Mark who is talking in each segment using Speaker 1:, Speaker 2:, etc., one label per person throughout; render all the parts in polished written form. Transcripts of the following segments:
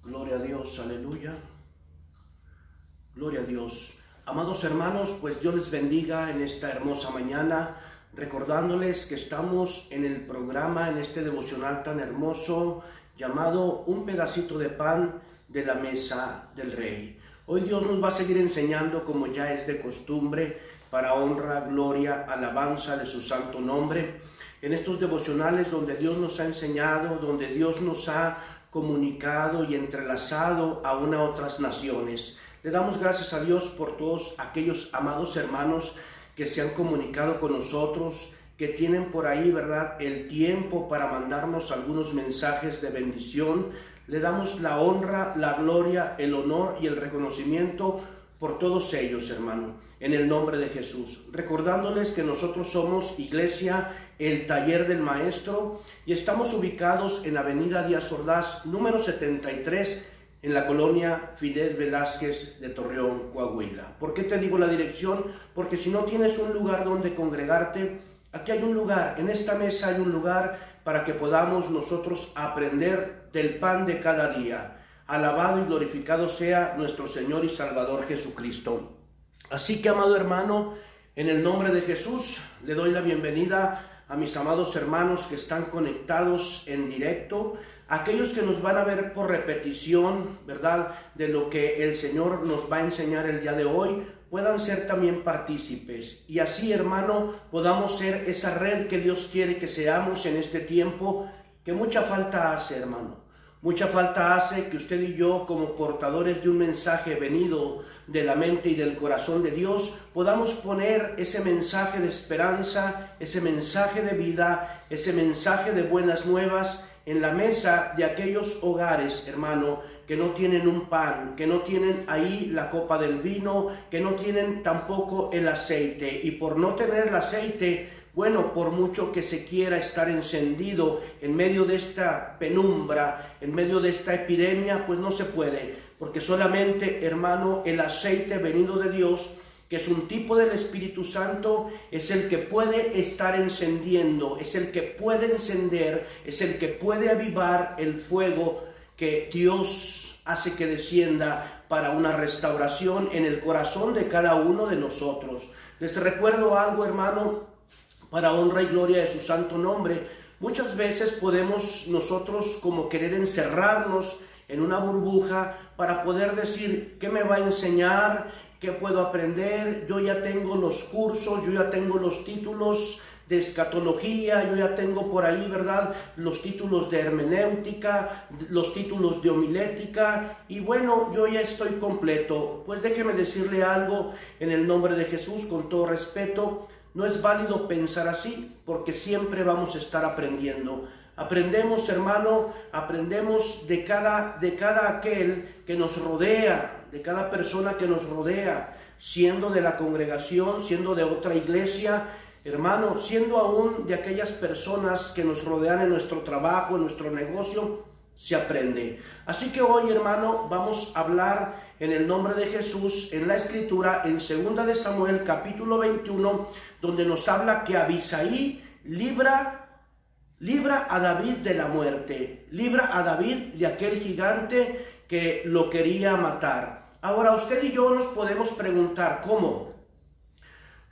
Speaker 1: Gloria a Dios, aleluya. Gloria a Dios. Amados hermanos, pues Dios les bendiga en esta hermosa mañana, recordándoles que estamos en el programa, en este devocional tan hermoso, llamado Un pedacito de pan de la mesa del Rey. Hoy Dios nos va a seguir enseñando, como ya es de costumbre, para honra, gloria, alabanza de su santo nombre. En estos devocionales donde Dios nos ha enseñado, donde Dios nos ha comunicado y entrelazado aún a otras naciones. Le damos gracias a Dios por todos aquellos amados hermanos que se han comunicado con nosotros, que tienen por ahí, ¿verdad?, el tiempo para mandarnos algunos mensajes de bendición. Le damos la honra, la gloria, el honor y el reconocimiento por todos ellos, hermano, en el nombre de Jesús. Recordándoles que nosotros somos Iglesia El Taller del Maestro y estamos ubicados en Avenida Díaz Ordaz, número 73, en la colonia Fidel Velázquez de Torreón, Coahuila. ¿Por qué te digo la dirección? Porque si no tienes un lugar donde congregarte, aquí hay un lugar, en esta mesa hay un lugar para que podamos nosotros aprender del pan de cada día. Alabado y glorificado sea nuestro Señor y Salvador Jesucristo. Así que, amado hermano, en el nombre de Jesús, le doy la bienvenida a mis amados hermanos que están conectados en directo, aquellos que nos van a ver por repetición, ¿verdad?, de lo que el Señor nos va a enseñar el día de hoy, puedan ser también partícipes. Y así, hermano, podamos ser esa red que Dios quiere que seamos en este tiempo, que mucha falta hace, hermano. Mucha falta hace que usted y yo, como portadores de un mensaje venido de la mente y del corazón de Dios, podamos poner ese mensaje de esperanza, ese mensaje de vida, ese mensaje de buenas nuevas en la mesa de aquellos hogares, hermano, que no tienen un pan, que no tienen ahí la copa del vino, que no tienen tampoco el aceite. Y por no tener el aceite, bueno, por mucho que se quiera estar encendido en medio de esta penumbra, en medio de esta epidemia, pues no se puede, porque solamente, hermano, el aceite venido de Dios, que es un tipo del Espíritu Santo, es el que puede estar encendiendo, es el que puede encender, es el que puede avivar el fuego que Dios hace que descienda para una restauración en el corazón de cada uno de nosotros. Les recuerdo algo, hermano, para honra y gloria de su santo nombre. Muchas veces podemos nosotros como querer encerrarnos en una burbuja para poder decir, ¿qué me va a enseñar? ¿Qué puedo aprender? Yo ya tengo los cursos, yo ya tengo los títulos de escatología, yo ya tengo por ahí, ¿verdad?, los títulos de hermenéutica, los títulos de homilética, y bueno, yo ya estoy completo. Pues déjeme decirle algo en el nombre de Jesús, con todo respeto. No es válido pensar así, porque siempre vamos a estar aprendiendo. Aprendemos, hermano, aprendemos de cada aquel que nos rodea, de cada persona que nos rodea, siendo de la congregación, siendo de otra iglesia, hermano, siendo aún de aquellas personas que nos rodean en nuestro trabajo, en nuestro negocio, se aprende. Así que hoy, hermano, vamos a hablar en el nombre de Jesús en la Escritura, en 2 de Samuel, capítulo 21, donde nos habla que Abisaí libra a David de la muerte, libra a David de aquel gigante que lo quería matar. Ahora, usted y yo nos podemos preguntar, ¿cómo?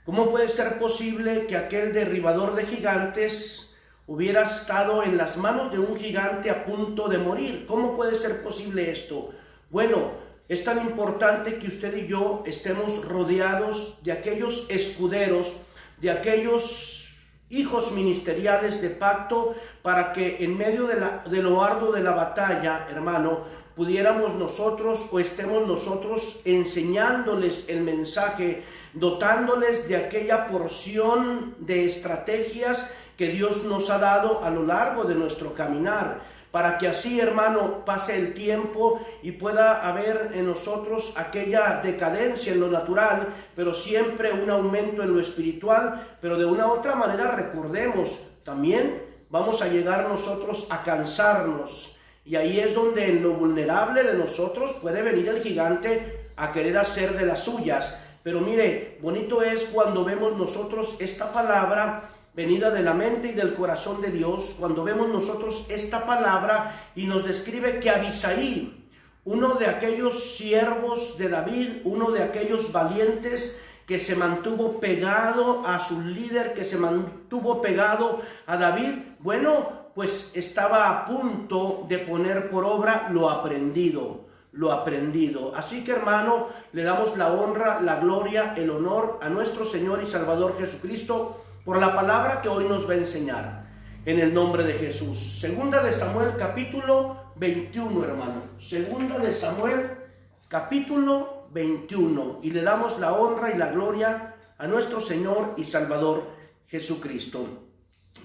Speaker 1: ¿Cómo puede ser posible que aquel derribador de gigantes hubiera estado en las manos de un gigante a punto de morir? ¿Cómo puede ser posible esto? Bueno, es tan importante que usted y yo estemos rodeados de aquellos escuderos, de aquellos hijos ministeriales de pacto, para que en medio de lo arduo de la batalla, hermano, pudiéramos nosotros o estemos nosotros enseñándoles el mensaje, dotándoles de aquella porción de estrategias que Dios nos ha dado a lo largo de nuestro caminar, para que así, hermano, pase el tiempo y pueda haber en nosotros aquella decadencia en lo natural, pero siempre un aumento en lo espiritual. Pero de una u otra manera, recordemos, también vamos a llegar nosotros a cansarnos, y ahí es donde en lo vulnerable de nosotros puede venir el gigante a querer hacer de las suyas. Pero mire, bonito es cuando vemos nosotros esta palabra venida de la mente y del corazón de Dios, cuando vemos nosotros esta palabra y nos describe que Abisaí, uno de aquellos siervos de David, uno de aquellos valientes que se mantuvo pegado a su líder, que se mantuvo pegado a David, bueno, pues estaba a punto de poner por obra lo aprendido. Así que, hermano, le damos la honra, la gloria, el honor a nuestro Señor y Salvador Jesucristo por la palabra que hoy nos va a enseñar. En el nombre de Jesús. Segunda de Samuel, capítulo 21, hermano. Segunda de Samuel, capítulo 21. Y le damos la honra y la gloria a nuestro Señor y Salvador Jesucristo.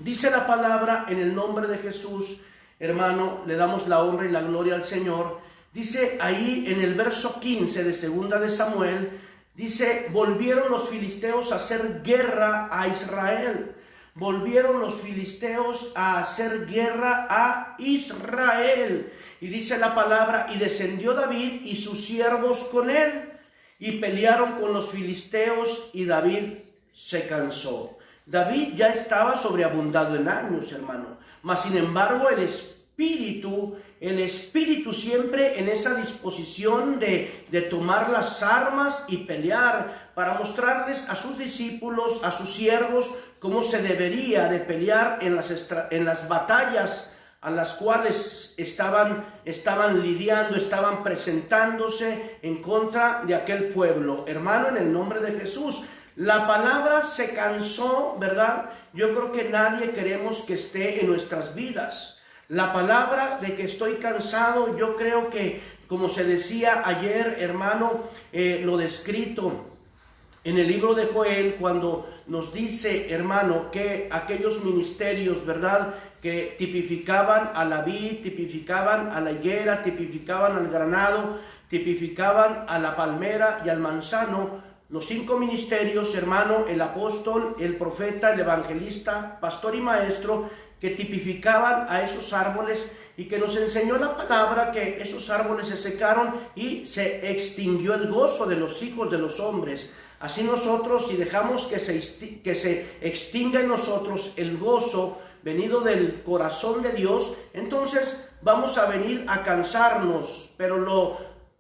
Speaker 1: Dice la palabra en el nombre de Jesús, hermano, le damos la honra y la gloria al Señor. Dice ahí en el verso 15 de Segunda de Samuel, dice, volvieron los filisteos a hacer guerra a Israel. Volvieron los filisteos a hacer guerra a Israel. Y dice la palabra, y descendió David y sus siervos con él, y pelearon con los filisteos, y David se cansó. David ya estaba sobreabundado en años, hermano. Mas sin embargo el espíritu siempre en esa disposición de tomar las armas y pelear, para mostrarles a sus discípulos, a sus siervos, cómo se debería de pelear en las batallas a las cuales estaban lidiando, estaban presentándose en contra de aquel pueblo. Hermano, en el nombre de Jesús, la palabra se cansó, ¿verdad? Yo creo que nadie queremos que esté en nuestras vidas. La palabra de que estoy cansado, yo creo que, como se decía ayer, hermano, lo descrito en el libro de Joel, cuando nos dice, hermano, que aquellos ministerios, ¿verdad?, que tipificaban a la vid, tipificaban a la higuera, tipificaban al granado, tipificaban a la palmera y al manzano. Los 5 ministerios, hermano, el apóstol, el profeta, el evangelista, pastor y maestro, que tipificaban a esos árboles, y que nos enseñó la palabra que esos árboles se secaron y se extinguió el gozo de los hijos de los hombres. Así nosotros, si dejamos que se extinga en nosotros el gozo venido del corazón de Dios, entonces vamos a venir a cansarnos. Pero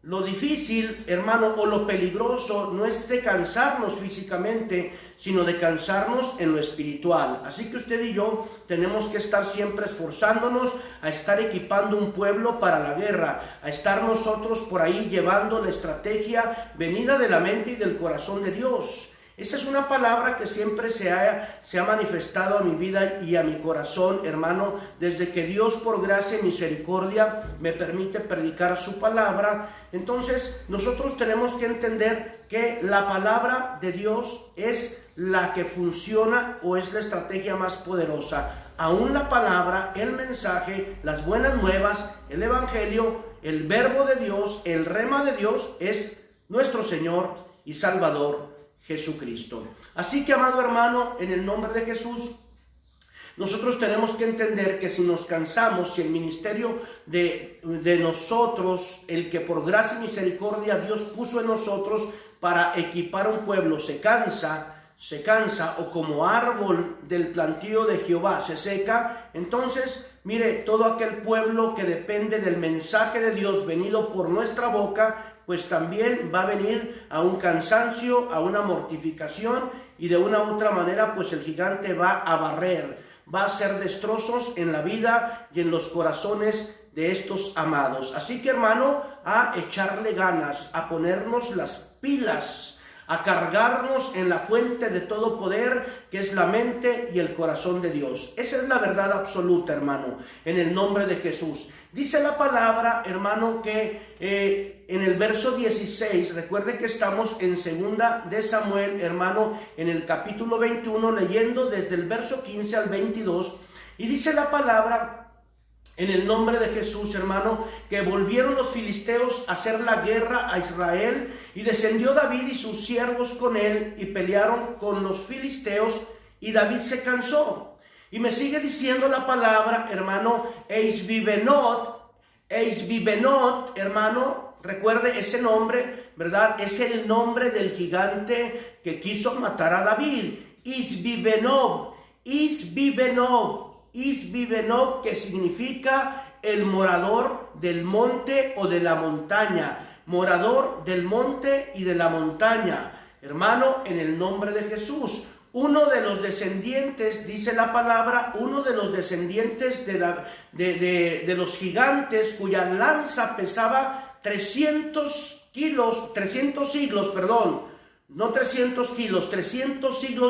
Speaker 1: lo difícil, hermano, o lo peligroso no es de cansarnos físicamente, sino de cansarnos en lo espiritual. Así que usted y yo tenemos que estar siempre esforzándonos a estar equipando un pueblo para la guerra, a estar nosotros por ahí llevando la estrategia venida de la mente y del corazón de Dios. Esa es una palabra que siempre se ha manifestado a mi vida y a mi corazón, hermano, desde que Dios por gracia y misericordia me permite predicar su palabra. Entonces nosotros tenemos que entender que la palabra de Dios es la que funciona, o es la estrategia más poderosa. Aún la palabra, el mensaje, las buenas nuevas, el evangelio, el verbo de Dios, el rema de Dios, es nuestro Señor y Salvador Jesucristo. Así que, amado hermano, en el nombre de Jesús, nosotros tenemos que entender que si nos cansamos, si el ministerio de nosotros, el que por gracia y misericordia Dios puso en nosotros para equipar un pueblo, se cansa, o como árbol del plantío de Jehová se seca, entonces, mire, todo aquel pueblo que depende del mensaje de Dios venido por nuestra boca, pues también va a venir a un cansancio, a una mortificación, y de una u otra manera, pues el gigante va a barrer, va a hacer destrozos en la vida y en los corazones de estos amados. Así que, hermano, a echarle ganas, a ponernos las pilas, a cargarnos en la fuente de todo poder, que es la mente y el corazón de Dios. Esa es la verdad absoluta, hermano, en el nombre de Jesús. Dice la palabra, hermano, que en el verso 16, recuerde que estamos en Segunda de Samuel, hermano, en el capítulo 21, leyendo desde el verso 15 al 22, y dice la palabra, en el nombre de Jesús, hermano, que volvieron los filisteos a hacer la guerra a Israel, y descendió David y sus siervos con él, y pelearon con los filisteos, y David se cansó. Y me sigue diciendo la palabra, hermano, Eisbibenot, hermano, recuerde ese nombre, ¿verdad? Es el nombre del gigante que quiso matar a David. Isbibenob, que significa el morador del monte o de la montaña. Morador del monte y de la montaña. Hermano, en el nombre de Jesús. Uno de los descendientes, dice la palabra, uno de los descendientes de los gigantes cuya lanza pesaba 300 siglos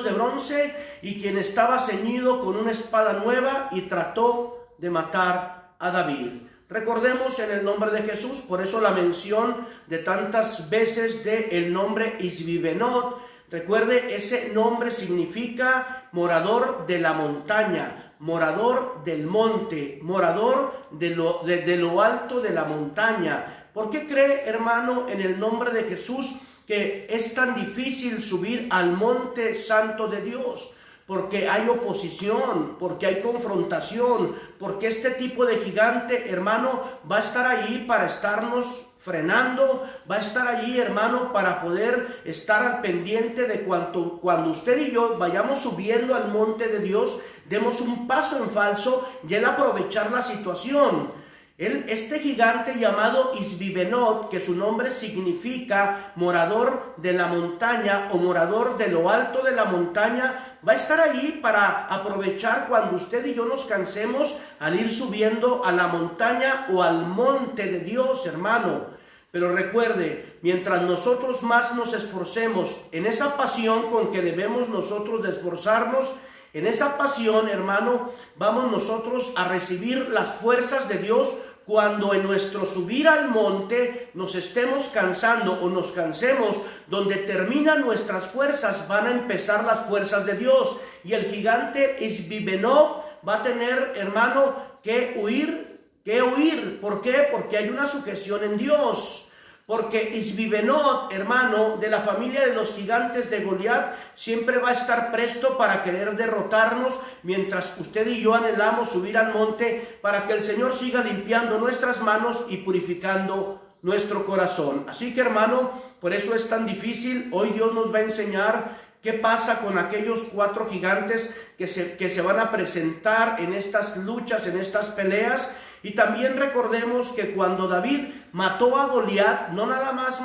Speaker 1: de bronce, y quien estaba ceñido con una espada nueva y trató de matar a David. Recordemos en el nombre de Jesús, por eso la mención de tantas veces del nombre Isbibenot. Recuerde, ese nombre significa morador de la montaña, morador del monte, morador de lo alto de la montaña. ¿Por qué cree, hermano, en el nombre de Jesús que es tan difícil subir al monte santo de Dios? Porque hay oposición, porque hay confrontación, porque este tipo de gigante, hermano, va a estar allí para estarnos frenando, va a estar allí, hermano, para poder estar al pendiente de cuando usted y yo vayamos subiendo al monte de Dios, demos un paso en falso y él aprovechar la situación. Este gigante llamado Isbibenot, que su nombre significa morador de la montaña o morador de lo alto de la montaña, va a estar allí para aprovechar cuando usted y yo nos cansemos al ir subiendo a la montaña o al monte de Dios, hermano. Pero recuerde, mientras nosotros más nos esforcemos en esa pasión con que debemos nosotros de esforzarnos, en esa pasión, hermano, vamos nosotros a recibir las fuerzas de Dios. Cuando en nuestro subir al monte nos estemos cansando o nos cansemos, donde terminan nuestras fuerzas, van a empezar las fuerzas de Dios. Y el gigante Isbibenot va a tener, hermano, que huir. ¿Por qué? Porque hay una sujeción en Dios. Porque Isbibenot, hermano, de la familia de los gigantes de Goliat, siempre va a estar presto para querer derrotarnos, mientras usted y yo anhelamos subir al monte para que el Señor siga limpiando nuestras manos y purificando nuestro corazón. Así que, hermano, por eso es tan difícil. Hoy Dios nos va a enseñar qué pasa con aquellos 4 gigantes que se van a presentar en estas luchas, en estas peleas. Y también recordemos que cuando David mató a Goliat, no nada más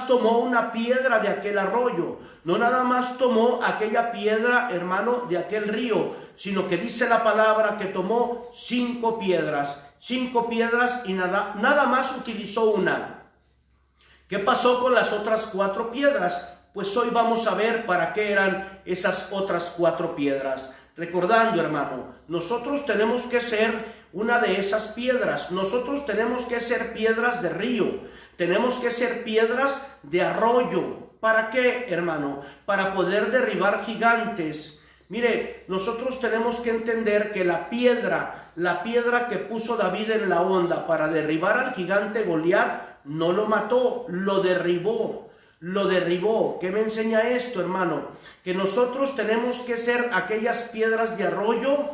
Speaker 1: tomó una piedra de aquel arroyo, no nada más tomó aquella piedra, hermano, de aquel río, sino que dice la palabra que tomó 5 piedras y nada más utilizó una. ¿Qué pasó con las otras 4 piedras? Pues hoy vamos a ver para qué eran esas otras 4 piedras. Recordando, hermano, nosotros tenemos que ser una de esas piedras. Nosotros tenemos que ser piedras de río. Tenemos que ser piedras de arroyo. ¿Para qué, hermano? Para poder derribar gigantes. Mire, nosotros tenemos que entender que la piedra que puso David en la honda para derribar al gigante Goliat, no lo mató, lo derribó. ¿Qué me enseña esto, hermano? Que nosotros tenemos que ser aquellas piedras de arroyo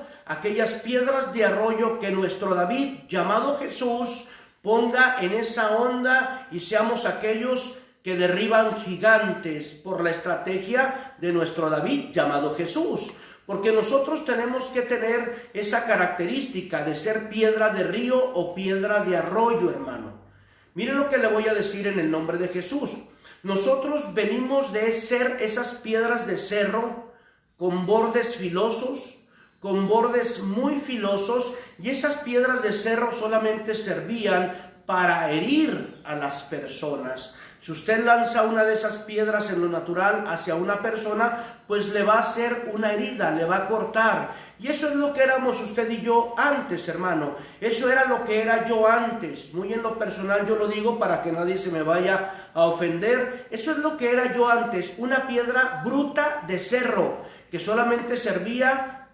Speaker 1: que nuestro David, llamado Jesús, ponga en esa honda y seamos aquellos que derriban gigantes por la estrategia de nuestro David, llamado Jesús. Porque nosotros tenemos que tener esa característica de ser piedra de río o piedra de arroyo, hermano. Mire lo que le voy a decir en el nombre de Jesús. Nosotros venimos de ser esas piedras de cerro con bordes filosos, con bordes muy filosos, y esas piedras de cerro solamente servían para herir a las personas. Si usted lanza una de esas piedras en lo natural hacia una persona, pues le va a hacer una herida, le va a cortar. Y eso es lo que éramos usted y yo antes, hermano. Eso era lo que era yo antes. Muy en lo personal yo lo digo para que nadie se me vaya a ofender. Eso es lo que era yo antes, una piedra bruta de cerro, que solamente servía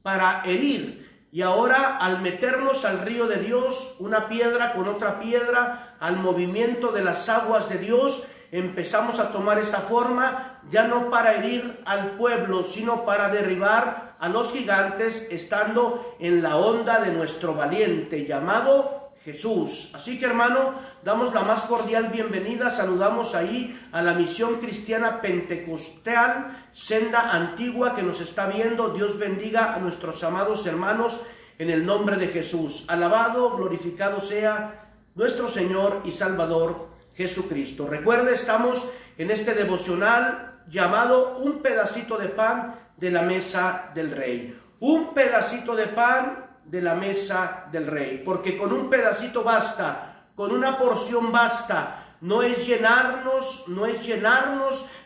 Speaker 1: para herir. Y ahora, al meternos al río de Dios, una piedra con otra piedra, al movimiento de las aguas de Dios, empezamos a tomar esa forma, ya no para herir al pueblo, sino para derribar a los gigantes, estando en la honda de nuestro valiente llamado Jesús. Así que, hermano, damos la más cordial bienvenida, saludamos ahí a la Misión Cristiana Pentecostal Senda Antigua que nos está viendo. Dios bendiga a nuestros amados hermanos en el nombre de Jesús. Alabado, glorificado sea nuestro Señor y Salvador Jesucristo. Recuerde, estamos en este devocional llamado Un pedacito de pan de la mesa del Rey. Un pedacito de pan de la mesa del Rey, porque con un pedacito basta, con una porción basta. No es llenarnos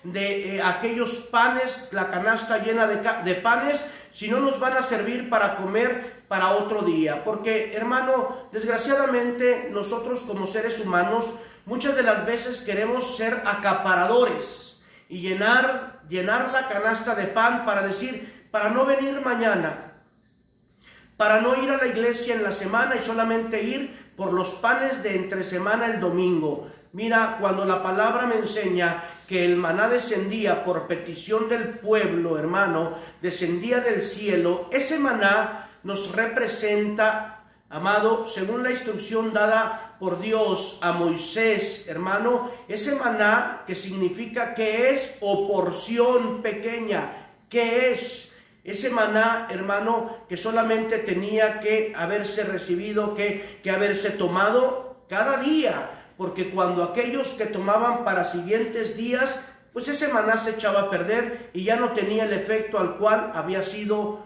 Speaker 1: de aquellos panes, la canasta llena de panes, sino nos van a servir para comer para otro día. Porque, hermano, desgraciadamente nosotros como seres humanos muchas de las veces queremos ser acaparadores y llenar la canasta de pan para decir, para no venir mañana, para no ir a la iglesia en la semana y solamente ir por los panes de entre semana el domingo. Mira, cuando la palabra me enseña que el maná descendía por petición del pueblo, hermano, descendía del cielo, ese maná nos representa, amado, según la instrucción dada por Dios a Moisés, hermano, ese maná que significa que es o porción pequeña, que es ese maná, hermano, que solamente tenía que haberse recibido, que haberse tomado cada día. Porque cuando aquellos que tomaban para siguientes días, pues ese maná se echaba a perder y ya no tenía el efecto al cual había sido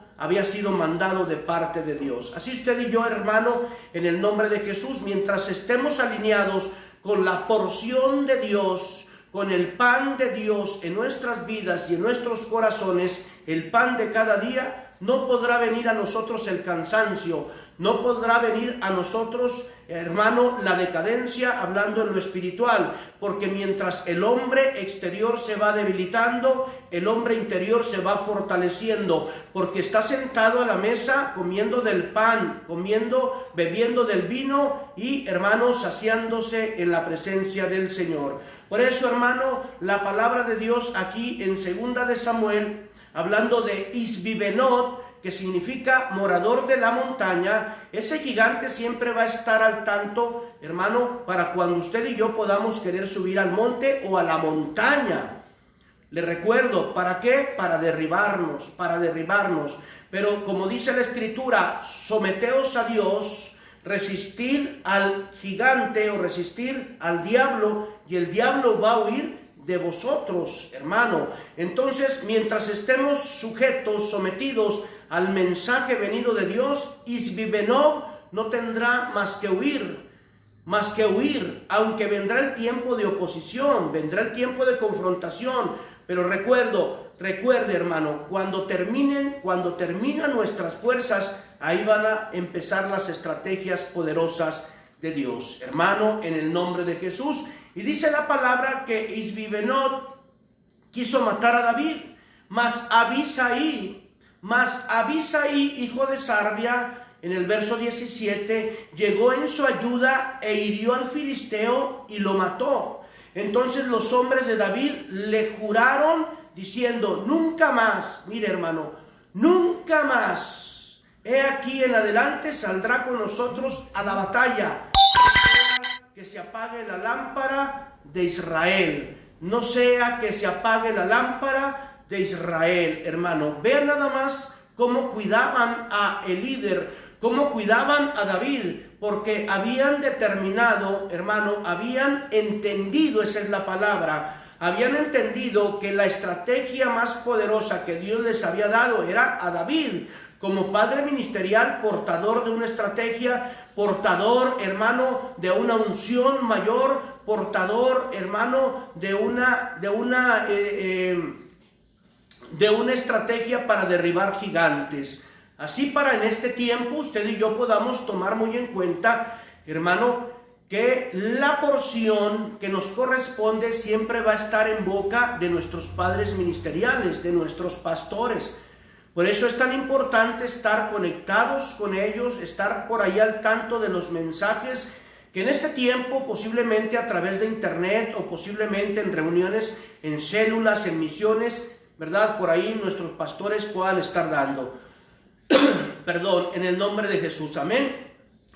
Speaker 1: mandado de parte de Dios. Así usted y yo, hermano, en el nombre de Jesús, mientras estemos alineados con la porción de Dios, con el pan de Dios en nuestras vidas y en nuestros corazones, el pan de cada día, no podrá venir a nosotros el cansancio, no podrá venir a nosotros, hermano, la decadencia, hablando en lo espiritual, porque mientras el hombre exterior se va debilitando, el hombre interior se va fortaleciendo, porque está sentado a la mesa comiendo del pan, bebiendo del vino y, hermano, saciándose en la presencia del Señor. Por eso, hermano, la palabra de Dios aquí en 2 de Samuel, hablando de Isbibenot, que significa morador de la montaña, ese gigante siempre va a estar al tanto, hermano, para cuando usted y yo podamos querer subir al monte o a la montaña. Le recuerdo, ¿para qué? Para derribarnos. Pero como dice la Escritura, someteos a Dios, resistid al gigante o resistir al diablo, y el diablo va a huir de vosotros, hermano. Entonces, mientras estemos sujetos, sometidos al mensaje venido de Dios, Isbibenot no tendrá más que huir, aunque vendrá el tiempo de oposición, vendrá el tiempo de confrontación, pero recuerde, hermano, cuando terminan nuestras fuerzas, ahí van a empezar las estrategias poderosas de Dios, hermano, en el nombre de Jesús. Y dice la palabra que Isbibenot quiso matar a David, mas Abisaí, hijo de Sarbia, en el verso 17, llegó en su ayuda e hirió al filisteo y lo mató. Entonces los hombres de David le juraron diciendo, nunca más, mire hermano, nunca más, he aquí en adelante saldrá con nosotros a la batalla. Que se apague la lámpara de Israel, no sea que se apague la lámpara de Israel, hermano. Vean nada más cómo cuidaban a el líder, cómo cuidaban a David, porque habían determinado, hermano, habían entendido, esa es la palabra, habían entendido que la estrategia más poderosa que Dios les había dado era a David, como padre ministerial, portador de una estrategia, portador, hermano, de una unción mayor, portador, hermano, de una estrategia para derribar gigantes. Así para en este tiempo usted y yo podamos tomar muy en cuenta, hermano, que la porción que nos corresponde siempre va a estar en boca de nuestros padres ministeriales, de nuestros pastores. Por eso es tan importante estar conectados con ellos, estar por ahí al tanto de los mensajes que en este tiempo, posiblemente a través de internet o posiblemente en reuniones, en células, en misiones, ¿verdad? Por ahí nuestros pastores puedan estar dando. Perdón, en el nombre de Jesús, amén.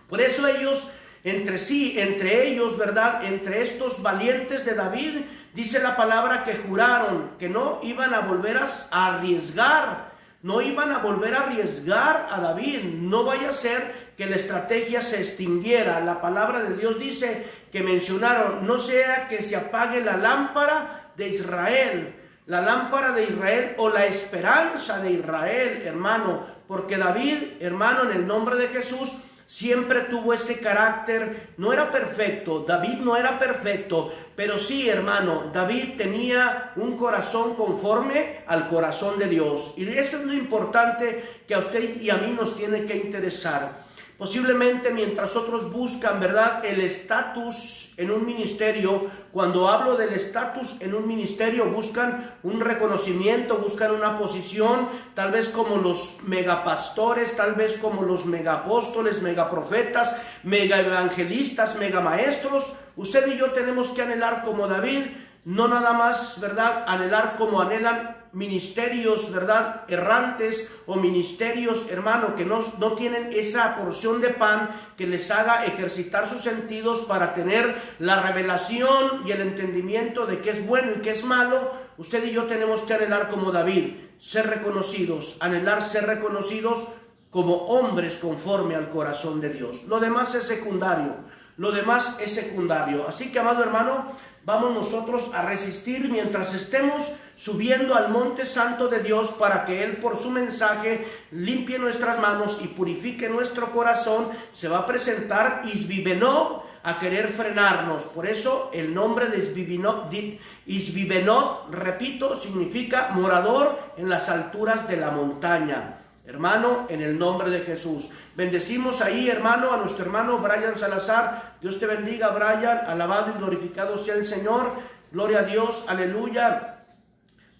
Speaker 1: Por eso ellos, entre ellos, ¿verdad? Entre estos valientes de David, dice la palabra que juraron que no iban a volver a arriesgar No iban a volver a arriesgar a David. No vaya a ser que la estrategia se extinguiera. La palabra de Dios dice que mencionaron, no sea que se apague la lámpara de Israel. La lámpara de Israel o la esperanza de Israel, hermano. Porque David, hermano, en el nombre de Jesús, siempre tuvo ese carácter. No era perfecto, David no era perfecto, pero sí, hermano, David tenía un corazón conforme al corazón de Dios. Y eso es lo importante que a usted y a mí nos tiene que interesar. Posiblemente mientras otros buscan, ¿verdad?, el estatus en un ministerio. Cuando hablo del estatus en un ministerio, buscan un reconocimiento, buscan una posición, tal vez como los megapastores, tal vez como los megapóstoles, megaprofetas, megaevangelistas, megamaestros. Usted y yo tenemos que anhelar como David, no nada más, ¿verdad?, anhelar como anhelan ministerios, ¿verdad?, errantes, o ministerios, hermano, que no tienen esa porción de pan que les haga ejercitar sus sentidos para tener la revelación y el entendimiento de qué es bueno y qué es malo. Usted y yo tenemos que anhelar como David, ser reconocidos, anhelar ser reconocidos como hombres conforme al corazón de Dios. Lo demás es secundario. Lo demás es secundario. Así que, amado hermano, vamos nosotros a resistir mientras estemos subiendo al monte santo de Dios, para que Él, por su mensaje, limpie nuestras manos y purifique nuestro corazón. Se va a presentar Isbibenob a querer frenarnos. Por eso el nombre de Isbibenob, repito, significa morador en las alturas de la montaña. Hermano, en el nombre de Jesús. Bendecimos ahí, hermano, a nuestro hermano Brian Salazar. Dios te bendiga, Brian. Alabado y glorificado sea el Señor. Gloria a Dios, aleluya.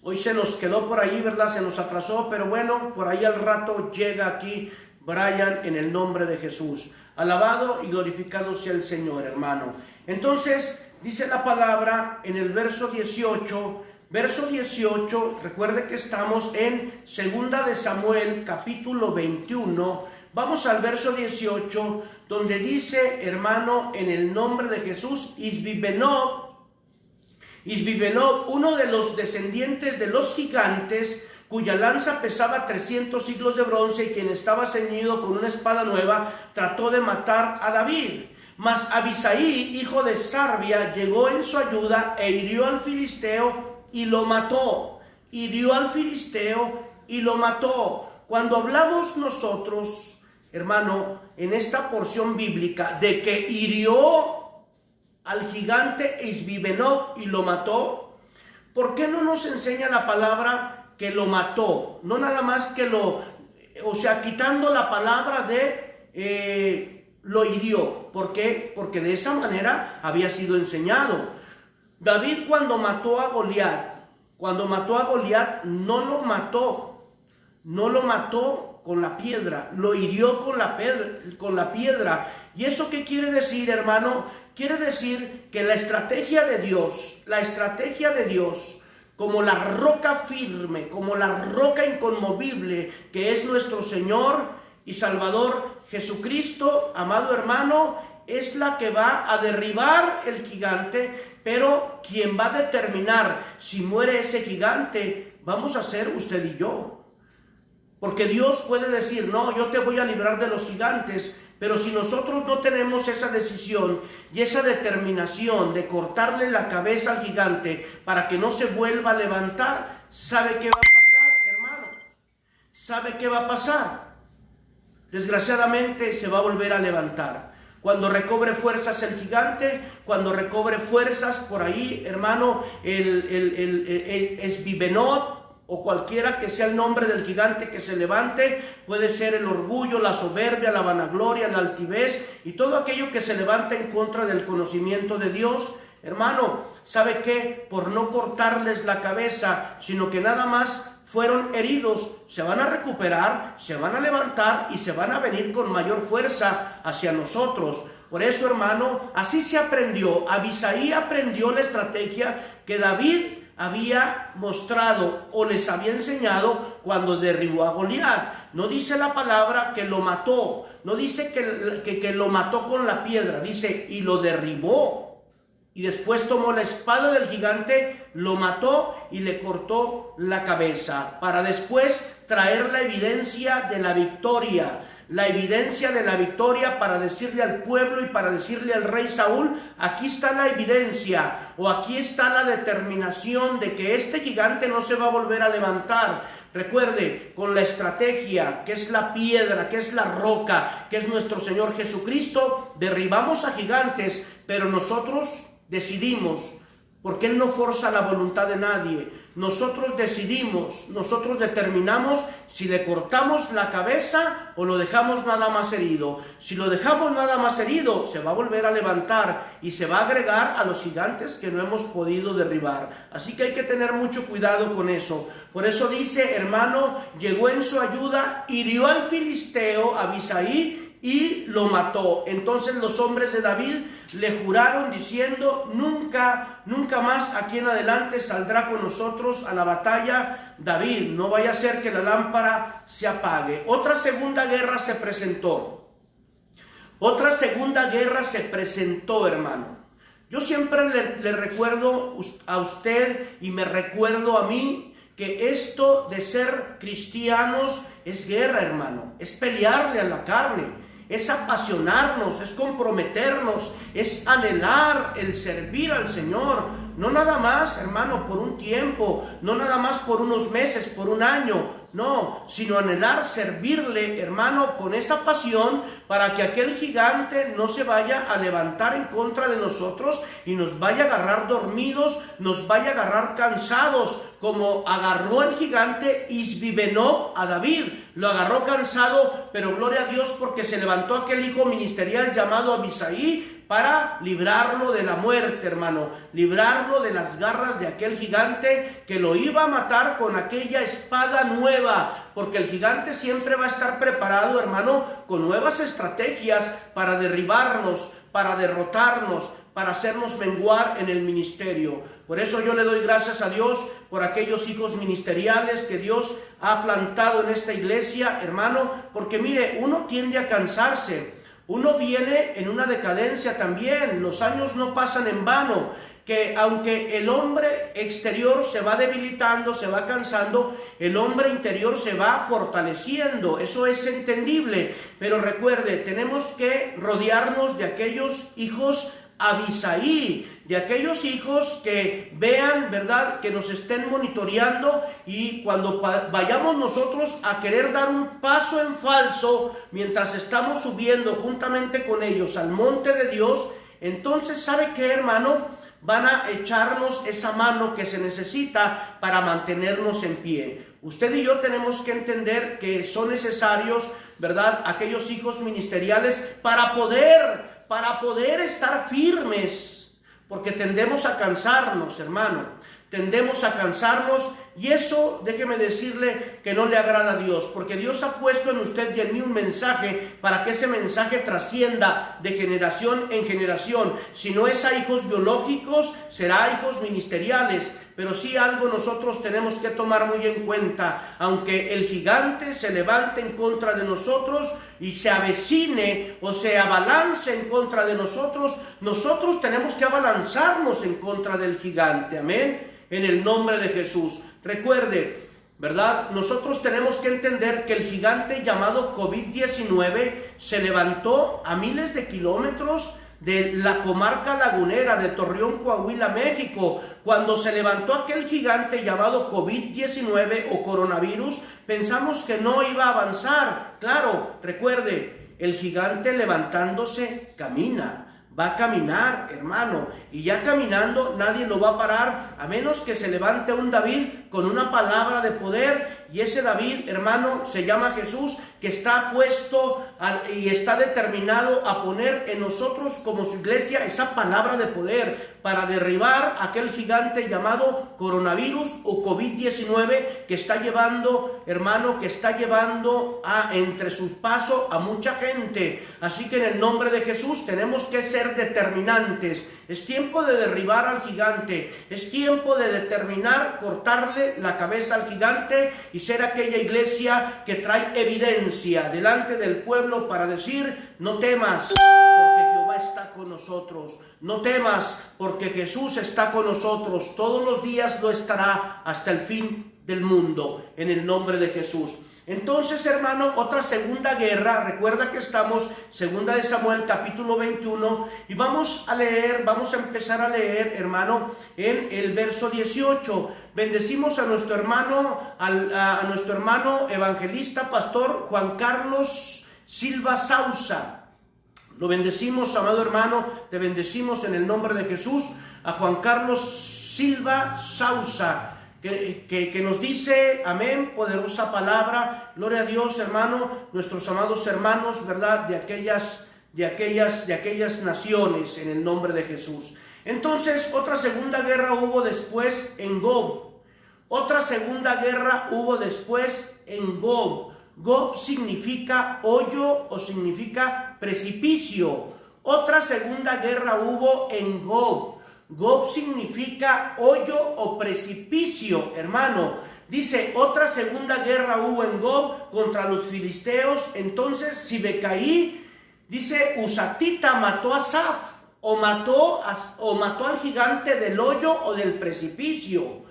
Speaker 1: Hoy se nos quedó por ahí, ¿verdad? Se nos atrasó, pero bueno, por ahí al rato llega aquí Brian en el nombre de Jesús. Alabado y glorificado sea el Señor, hermano. Entonces, dice la palabra en el verso 18... Verso 18, recuerde que estamos en Segunda de Samuel, capítulo 21. Vamos al verso 18, donde dice, hermano, en el nombre de Jesús, Isbibenob, uno de los descendientes de los gigantes, cuya lanza pesaba 300 siglos de bronce y quien estaba ceñido con una espada nueva, trató de matar a David. Mas Abisaí, hijo de Sarbia, llegó en su ayuda e hirió al filisteo y lo mató. Hirió al filisteo y lo mató. Cuando hablamos nosotros, hermano, en esta porción bíblica de que hirió al gigante Isbibenob y lo mató, ¿por qué no nos enseña la palabra que lo mató? No nada más que quitando la palabra de lo hirió. ¿Por qué? Porque de esa manera había sido enseñado. David cuando mató a Goliat, no lo mató con la piedra, lo hirió con la piedra. ¿Y eso qué quiere decir, hermano? Quiere decir que la estrategia de Dios, como la roca firme, como la roca inconmovible que es nuestro Señor y Salvador Jesucristo, amado hermano, es la que va a derribar el gigante. Pero quien va a determinar si muere ese gigante, vamos a ser usted y yo. Porque Dios puede decir, no, yo te voy a librar de los gigantes. Pero si nosotros no tenemos esa decisión y esa determinación de cortarle la cabeza al gigante para que no se vuelva a levantar, ¿sabe qué va a pasar, hermano? ¿Sabe qué va a pasar? Desgraciadamente se va a volver a levantar. Cuando recobre fuerzas el gigante, cuando recobre fuerzas por ahí, hermano, el Isbibenob, o cualquiera que sea el nombre del gigante que se levante, puede ser el orgullo, la soberbia, la vanagloria, la altivez y todo aquello que se levanta en contra del conocimiento de Dios. Hermano, ¿sabe qué? Por no cortarles la cabeza, sino que nada más fueron heridos, se van a recuperar, se van a levantar y se van a venir con mayor fuerza hacia nosotros. Por eso, hermano, así se aprendió. Abisaí aprendió la estrategia que David había mostrado o les había enseñado cuando derribó a Goliat. No dice la palabra que lo mató, no dice que lo mató con la piedra, dice y lo derribó. Y después tomó la espada del gigante, lo mató y le cortó la cabeza, para después traer la evidencia de la victoria. La evidencia de la victoria para decirle al pueblo y para decirle al rey Saúl: aquí está la evidencia, o aquí está la determinación de que este gigante no se va a volver a levantar. Recuerde, con la estrategia, que es la piedra, que es la roca, que es nuestro Señor Jesucristo, derribamos a gigantes, pero nosotros decidimos, porque Él no forza la voluntad de nadie. Nosotros decidimos, nosotros determinamos si le cortamos la cabeza o lo dejamos nada más herido. Si lo dejamos nada más herido, se va a volver a levantar y se va a agregar a los gigantes que no hemos podido derribar. Así que hay que tener mucho cuidado con eso. Por eso dice, hermano, llegó en su ayuda, hirió al filisteo Abisai y lo mató. Entonces los hombres de David le juraron diciendo: nunca más aquí en adelante saldrá con nosotros a la batalla David, no vaya a ser que la lámpara se apague. Otra segunda guerra se presentó. Hermano. Yo siempre le recuerdo a usted y me recuerdo a mí que esto de ser cristianos es guerra, hermano, es pelearle a la carne. Es apasionarnos, es comprometernos, es anhelar el servir al Señor. No nada más, hermano, por un tiempo, no nada más por unos meses, por un año, no, sino anhelar servirle, hermano, con esa pasión para que aquel gigante no se vaya a levantar en contra de nosotros y nos vaya a agarrar dormidos, nos vaya a agarrar cansados, como agarró el gigante Isbibenob a David. Lo agarró cansado, pero gloria a Dios porque se levantó aquel hijo ministerial llamado Abisai para librarlo de la muerte, hermano, librarlo de las garras de aquel gigante que lo iba a matar con aquella espada nueva, porque el gigante siempre va a estar preparado, hermano, con nuevas estrategias para derribarnos, para derrotarnos, para hacernos menguar en el ministerio. Por eso yo le doy gracias a Dios por aquellos hijos ministeriales que Dios ha plantado en esta iglesia, hermano, porque mire, uno tiende a cansarse. Uno viene en una decadencia también, los años no pasan en vano, que aunque el hombre exterior se va debilitando, se va cansando, el hombre interior se va fortaleciendo, eso es entendible, pero recuerde, tenemos que rodearnos de aquellos hijos Abisai, de aquellos hijos que vean, ¿verdad?, que nos estén monitoreando, y cuando vayamos nosotros a querer dar un paso en falso mientras estamos subiendo juntamente con ellos al monte de Dios, entonces, ¿sabe qué, hermano? Van a echarnos esa mano que se necesita para mantenernos en pie. Usted y yo tenemos que entender que son necesarios, ¿verdad?, aquellos hijos ministeriales para poder estar firmes, porque tendemos a cansarnos, hermano, tendemos a cansarnos, y eso, déjeme decirle, que no le agrada a Dios, porque Dios ha puesto en usted y en mí un mensaje para que ese mensaje trascienda de generación en generación. Si no es a hijos biológicos, será a hijos ministeriales. Pero sí algo nosotros tenemos que tomar muy en cuenta: aunque el gigante se levante en contra de nosotros y se avecine o se abalance en contra de nosotros, nosotros tenemos que abalanzarnos en contra del gigante, amén, en el nombre de Jesús. Recuerde, ¿verdad? Nosotros tenemos que entender que el gigante llamado COVID-19 se levantó a miles de kilómetros de la comarca lagunera de Torreón, Coahuila, México. Cuando se levantó aquel gigante llamado COVID-19 o coronavirus, pensamos que no iba a avanzar. Claro, recuerde, el gigante levantándose camina. Va a caminar, hermano, y ya caminando nadie lo va a parar, a menos que se levante un David con una palabra de poder, y ese David, hermano, se llama Jesús, que está puesto y está determinado a poner en nosotros como su iglesia esa palabra de poder para derribar aquel gigante llamado coronavirus o COVID-19 que está llevando, hermano, que está llevando entre su paso a mucha gente. Así que en el nombre de Jesús tenemos que ser determinantes. Es tiempo de derribar al gigante, es tiempo de determinar cortarle la cabeza al gigante y ser aquella iglesia que trae evidencia delante del pueblo para decir: no temas, porque Jehová está con nosotros. No temas, porque Jesús está con nosotros. Todos los días lo estará hasta el fin del mundo, en el nombre de Jesús. Entonces, hermano, otra segunda guerra. Recuerda que estamos, segunda de Samuel, capítulo 21, y vamos a empezar a leer, hermano, en el verso 18. Bendecimos a nuestro hermano, a nuestro hermano evangelista, pastor Juan Carlos Silva Sausa. Lo bendecimos, amado hermano, te bendecimos en el nombre de Jesús, a Juan Carlos Silva Sausa, que nos dice, amén, poderosa palabra. Gloria a Dios, hermano, nuestros amados hermanos, ¿verdad? De aquellas naciones, en el nombre de Jesús. Entonces, otra segunda guerra hubo después en Gob. Otra segunda guerra hubo después en Gob. Gob significa hoyo o significa precipicio. Otra segunda guerra hubo en Gob. Gob significa hoyo o precipicio, hermano. Dice, otra segunda guerra hubo en Gob contra los filisteos. Entonces Sibecaí, dice, Husatita mató a Saf, o mató al gigante del hoyo o del precipicio.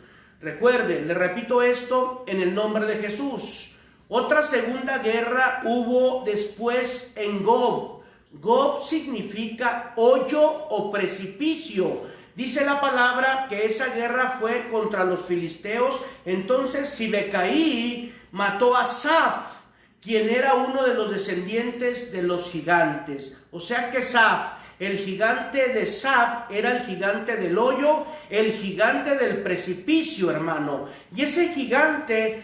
Speaker 1: Recuerden, le repito esto en el nombre de Jesús. Otra segunda guerra hubo después en Gob. Gob significa hoyo o precipicio. Dice la palabra que esa guerra fue contra los filisteos. Entonces Sibecaí mató a Saf, quien era uno de los descendientes de los gigantes. O sea que Saf, el gigante de Saf, era el gigante del hoyo, el gigante del precipicio, hermano. Y ese gigante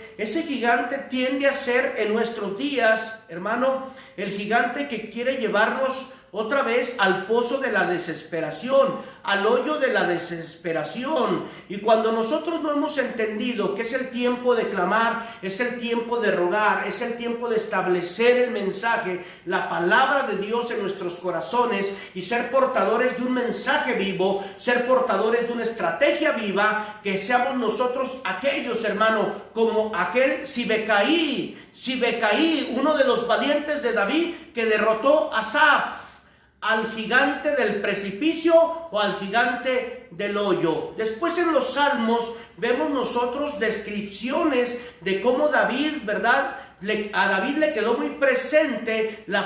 Speaker 1: tiende a ser en nuestros días, hermano, el gigante que quiere llevarnos otra vez al pozo de la desesperación, al hoyo de la desesperación. Y cuando nosotros no hemos entendido que es el tiempo de clamar, es el tiempo de rogar, es el tiempo de establecer el mensaje, la palabra de Dios en nuestros corazones, y ser portadores de un mensaje vivo, ser portadores de una estrategia viva, que seamos nosotros aquellos, hermano, como aquel Sibecaí, uno de los valientes de David, que derrotó a Saf, al gigante del precipicio o al gigante del hoyo. Después en los Salmos vemos nosotros descripciones de cómo David, ¿verdad? A David le quedó muy presente la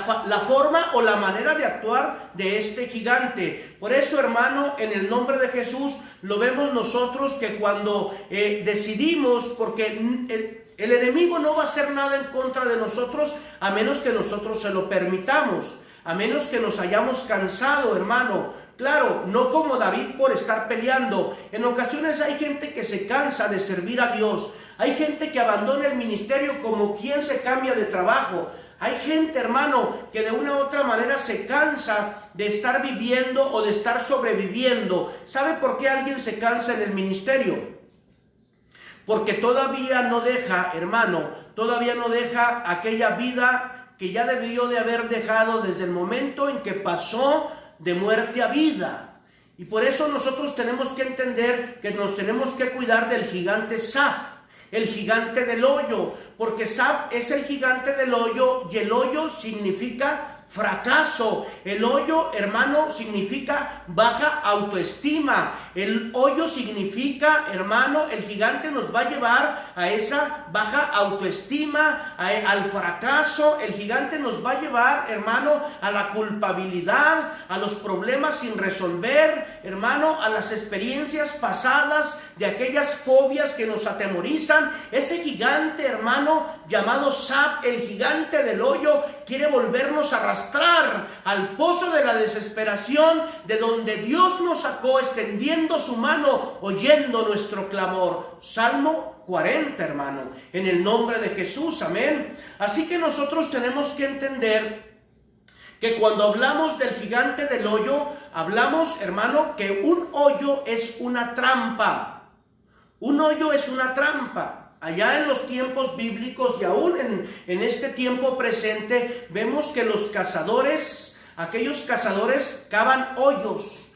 Speaker 1: forma o la manera de actuar de este gigante. Por eso, hermano, en el nombre de Jesús, lo vemos nosotros que cuando decidimos, porque el enemigo no va a hacer nada en contra de nosotros a menos que nosotros se lo permitamos. A menos que nos hayamos cansado, hermano. Claro, no como David por estar peleando. En ocasiones hay gente que se cansa de servir a Dios. Hay gente que abandona el ministerio como quien se cambia de trabajo. Hay gente, hermano, que de una u otra manera se cansa de estar viviendo o de estar sobreviviendo. ¿Sabe por qué alguien se cansa en el ministerio? Porque todavía no deja, hermano, aquella vida que ya debió de haber dejado desde el momento en que pasó de muerte a vida. Y por eso nosotros tenemos que entender que nos tenemos que cuidar del gigante Saf, el gigante del hoyo, porque Saf es el gigante del hoyo, y el hoyo significa fracaso. El hoyo, hermano, significa baja autoestima. El hoyo significa, hermano, el gigante nos va a llevar a esa baja autoestima, al fracaso. El gigante nos va a llevar, hermano, a la culpabilidad, a los problemas sin resolver, hermano, a las experiencias pasadas, de aquellas fobias que nos atemorizan. Ese gigante, hermano, llamado Saf, el gigante del hoyo, quiere volvernos a arrastrar al pozo de la desesperación, de donde Dios nos sacó, extendiendo su mano, oyendo nuestro clamor. Salmo 40, hermano, en el nombre de Jesús, amén. Así que nosotros tenemos que entender que cuando hablamos del gigante del hoyo, hablamos, hermano, que un hoyo es una trampa. Un hoyo es una trampa. Allá en los tiempos bíblicos y aún en este tiempo presente, vemos que los cazadores, aquellos cazadores, cavan hoyos.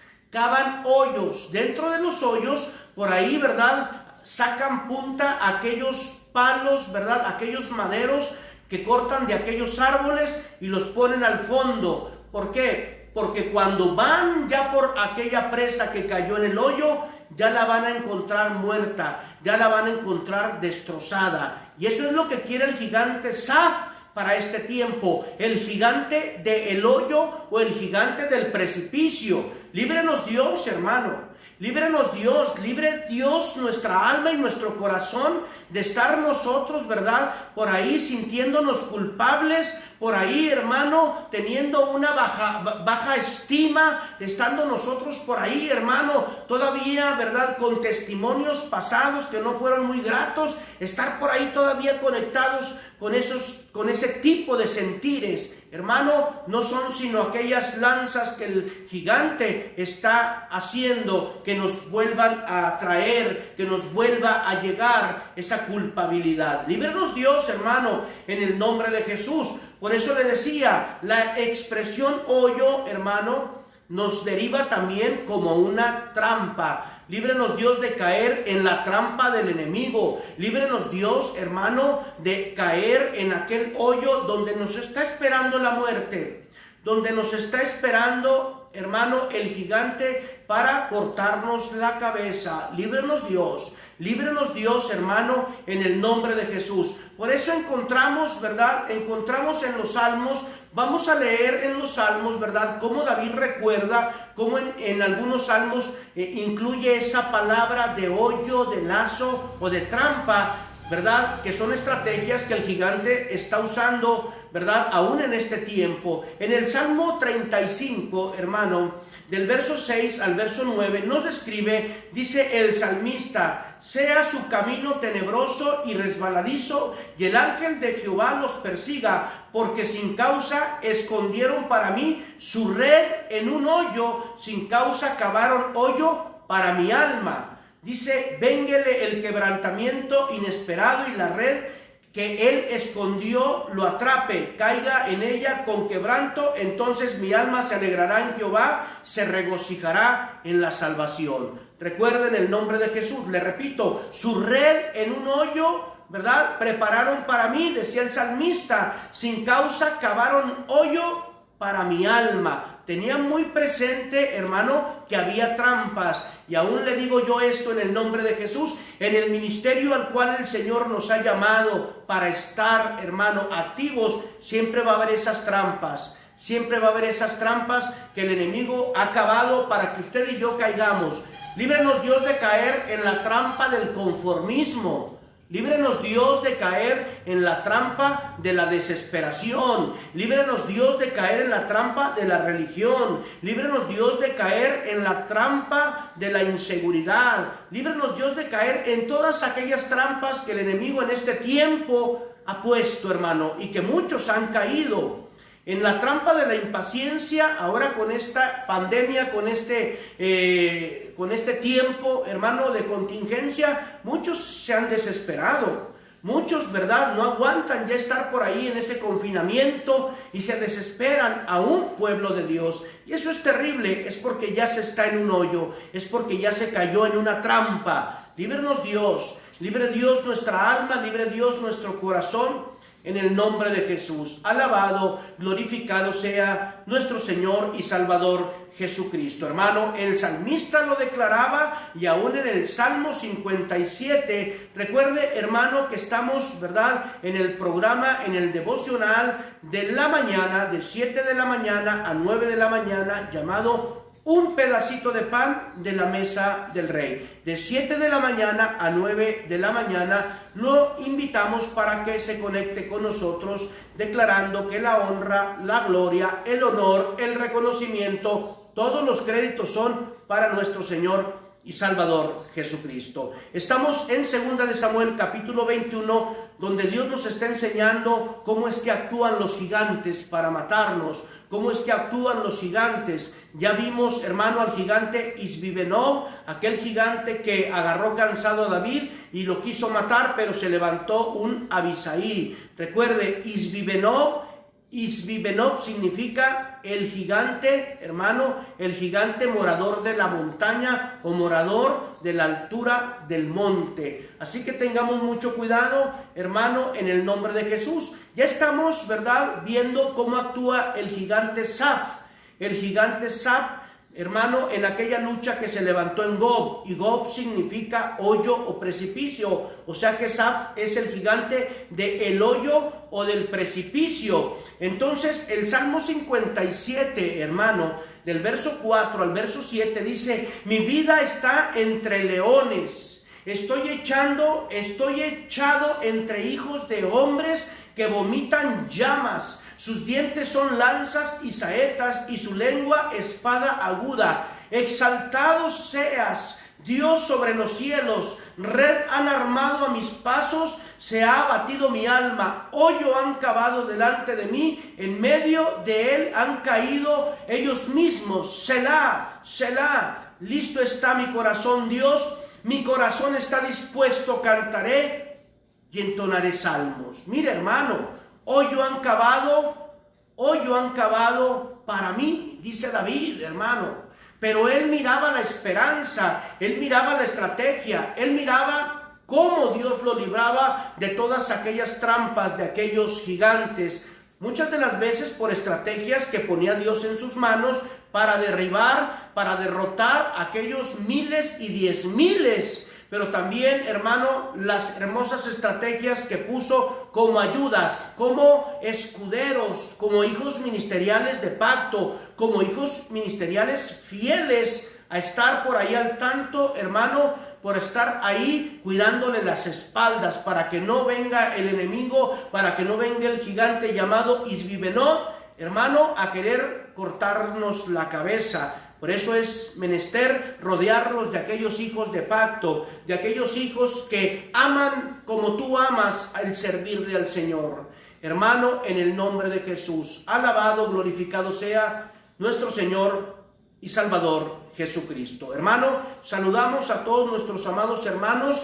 Speaker 1: Dentro de los hoyos, por ahí, ¿verdad?, sacan punta a aquellos palos, ¿verdad?, aquellos maderos que cortan de aquellos árboles y los ponen al fondo. ¿Por qué? porque cuando van ya por aquella presa que cayó en el hoyo, ya la van a encontrar muerta, ya la van a encontrar destrozada. Y eso es lo que quiere el gigante Saf para este tiempo, el gigante del hoyo o el gigante del precipicio. Líbrenos Dios, hermano. Líbrenos Dios, libre Dios nuestra alma y nuestro corazón de estar nosotros, ¿verdad? Por ahí sintiéndonos culpables, por ahí, hermano, teniendo una baja estima, estando nosotros por ahí, hermano, todavía, ¿verdad? Con testimonios pasados que no fueron muy gratos, estar por ahí todavía conectados con ese tipo de sentires. Hermano, no son sino aquellas lanzas que el gigante está haciendo que nos vuelvan a traer, que nos vuelva a llegar esa culpabilidad. Líbranos Dios, hermano, en el nombre de Jesús. Por eso le decía, la expresión hoyo, hermano, nos deriva también como una trampa. Líbrenos Dios de caer en la trampa del enemigo. Líbrenos Dios, hermano, de caer en aquel hoyo donde nos está esperando la muerte, donde nos está esperando, hermano, el gigante para cortarnos la cabeza. Líbrenos Dios, hermano, en el nombre de Jesús. Por eso encontramos, ¿verdad? Encontramos en los Salmos, vamos a leer en los Salmos, ¿verdad? Cómo David recuerda, cómo en algunos Salmos incluye esa palabra de hoyo, de lazo o de trampa, ¿verdad? Que son estrategias que el gigante está usando, ¿verdad? Aún en este tiempo. En el Salmo 35, hermano, del verso 6 al verso 9, nos describe, dice el salmista: sea su camino tenebroso y resbaladizo, y el ángel de Jehová los persiga, porque sin causa escondieron para mí su red en un hoyo, sin causa cavaron hoyo para mi alma. Dice: vénguele el quebrantamiento inesperado y la red que él escondió lo atrape, caiga en ella con quebranto, entonces mi alma se alegrará en Jehová, se regocijará en la salvación. Recuerden el nombre de Jesús, le repito, su red en un hoyo, ¿verdad? Prepararon para mí, decía el salmista, sin causa cavaron hoyo para mi alma. Tenían muy presente, hermano, que había trampas. Y aún le digo yo esto en el nombre de Jesús, en el ministerio al cual el Señor nos ha llamado para estar, hermano, activos, siempre va a haber esas trampas. Siempre va a haber esas trampas que el enemigo ha cavado para que usted y yo caigamos. Líbrenos Dios de caer en la trampa del conformismo. Líbrenos Dios de caer en la trampa de la desesperación. Líbrenos Dios de caer en la trampa de la religión. Líbrenos Dios de caer en la trampa de la inseguridad. Líbrenos Dios de caer en todas aquellas trampas que el enemigo en este tiempo ha puesto, hermano, y que muchos han caído. En la trampa de la impaciencia, ahora con esta pandemia, con este tiempo, hermano, de contingencia, muchos se han desesperado. Muchos, ¿verdad?, no aguantan ya estar por ahí en ese confinamiento y se desesperan, a un pueblo de Dios. Y eso es terrible, es porque ya se está en un hoyo, es porque ya se cayó en una trampa. Líbrenos Dios, libre Dios nuestra alma, libre Dios nuestro corazón. En el nombre de Jesús, alabado, glorificado sea nuestro Señor y Salvador Jesucristo. Hermano, el salmista lo declaraba y aún en el Salmo 57, recuerde, hermano, que estamos, ¿verdad?, en el programa, en el devocional de la mañana, de 7 de la mañana a 9 de la mañana, llamado Un pedacito de pan de la mesa del rey. De 7 de la mañana a 9 de la mañana lo invitamos para que se conecte con nosotros, declarando que la honra, la gloria, el honor, el reconocimiento, todos los créditos son para nuestro Señor y Salvador Jesucristo. Estamos en 2 de Samuel capítulo 21, donde Dios nos está enseñando cómo es que actúan los gigantes para matarnos, cómo es que actúan los gigantes. Ya vimos, hermano, al gigante Isbi-Benob, aquel gigante que agarró cansado a David y lo quiso matar, pero se levantó un Abisai. Recuerde, Isbi-Benob significa el gigante, hermano, el gigante morador de la montaña o morador de la altura del monte. Así que tengamos mucho cuidado, hermano, en el nombre de Jesús. Ya estamos, ¿verdad?, viendo cómo actúa el gigante Saf. el gigante Saf, hermano, en aquella lucha que se levantó en Gob, y Gob significa hoyo o precipicio, o sea que Saf es el gigante del hoyo o del precipicio. Entonces el Salmo 57, hermano, del verso 4 al verso 7 dice: mi vida está entre leones, estoy echado entre hijos de hombres que vomitan llamas. Sus dientes son lanzas y saetas, y su lengua espada aguda. Exaltado seas, Dios, sobre los cielos. Red han armado a mis pasos, se ha abatido mi alma. Hoyo han cavado delante de mí, en medio de él han caído ellos mismos. Selah, Selah. Listo está mi corazón, Dios. Mi corazón está dispuesto, cantaré y entonaré salmos. Mire, hermano, hoyo han cavado para mí, dice David, hermano. Pero él miraba la esperanza, él miraba la estrategia, él miraba cómo Dios lo libraba de todas aquellas trampas, de aquellos gigantes. Muchas de las veces por estrategias que ponía Dios en sus manos para derribar, para derrotar a aquellos miles y 10,000. Pero también, hermano, las hermosas estrategias que puso como ayudas, como escuderos, como hijos ministeriales de pacto, como hijos ministeriales fieles a estar por ahí al tanto, hermano, por estar ahí cuidándole las espaldas para que no venga el enemigo, para que no venga el gigante llamado Isbibenot, hermano, a querer cortarnos la cabeza. Por eso es menester rodearnos de aquellos hijos de pacto, de aquellos hijos que aman como tú amas al servirle al Señor. Hermano, en el nombre de Jesús, alabado, glorificado sea nuestro Señor y Salvador Jesucristo. Hermano, saludamos a todos nuestros amados hermanos,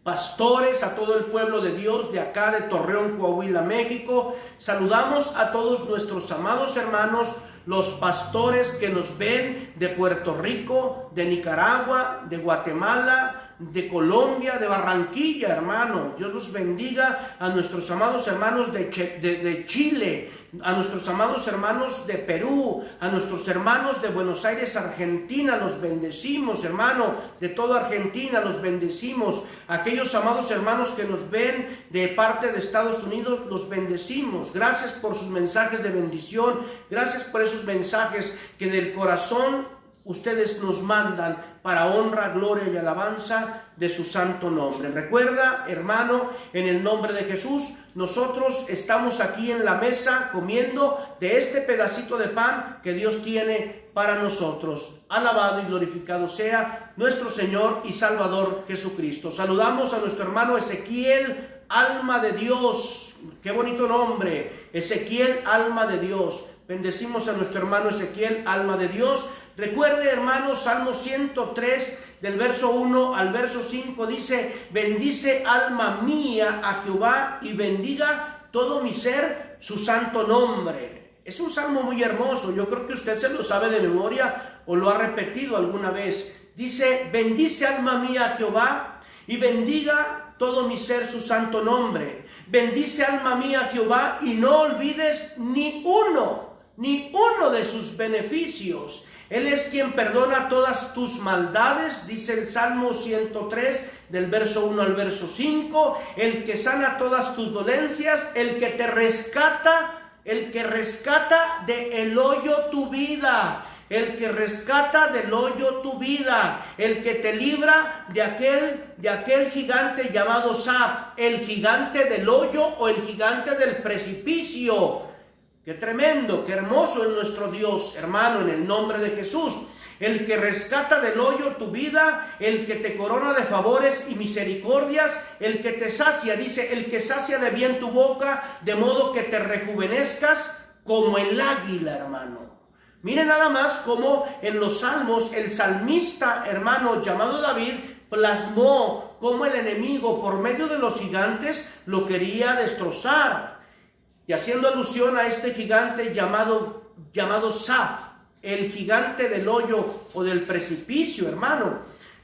Speaker 1: pastores, a todo el pueblo de Dios de acá de Torreón, Coahuila, México. Saludamos a todos nuestros amados hermanos, los pastores que nos ven de Puerto Rico, de Nicaragua, de Guatemala, de Colombia, de Barranquilla, hermano. Dios los bendiga. A nuestros amados hermanos de Chile, a nuestros amados hermanos de Perú, a nuestros hermanos de Buenos Aires, Argentina, los bendecimos, hermano. De toda Argentina los bendecimos. Aquellos amados hermanos que nos ven de parte de Estados Unidos, los bendecimos. Gracias por sus mensajes de bendición. Gracias por esos mensajes que del corazón ustedes nos mandan para honra, gloria y alabanza de su santo nombre. Recuerda, hermano, en el nombre de Jesús, nosotros estamos aquí en la mesa comiendo de este pedacito de pan que Dios tiene para nosotros. Alabado y glorificado sea nuestro Señor y Salvador Jesucristo. Saludamos a nuestro hermano Ezequiel, alma de Dios. Qué bonito nombre, Ezequiel, alma de Dios. Bendecimos a nuestro hermano Ezequiel, alma de Dios. Recuerde, hermanos, Salmo 103, del verso 1 al verso 5, dice: bendice alma mía a Jehová y bendiga todo mi ser su santo nombre. Es un salmo muy hermoso, yo creo que usted se lo sabe de memoria o lo ha repetido alguna vez. Dice: bendice alma mía a Jehová y bendiga todo mi ser su santo nombre. Bendice alma mía a Jehová y no olvides ni uno de sus beneficios. Él es quien perdona todas tus maldades, dice el Salmo 103, del verso 1 al verso 5, el que sana todas tus dolencias, el que te rescata, el que rescata del hoyo tu vida, el que rescata del hoyo tu vida, el que te libra de aquel gigante llamado Saf, el gigante del hoyo o el gigante del precipicio. Qué tremendo, qué hermoso es nuestro Dios, hermano, en el nombre de Jesús. El que rescata del hoyo tu vida, el que te corona de favores y misericordias, el que te sacia, dice, el que sacia de bien tu boca, de modo que te rejuvenezcas como el águila, hermano. Mire nada más cómo en los salmos el salmista, hermano, llamado David, plasmó cómo el enemigo por medio de los gigantes lo quería destrozar. Y haciendo alusión a este gigante llamado Saf, el gigante del hoyo o del precipicio, hermano.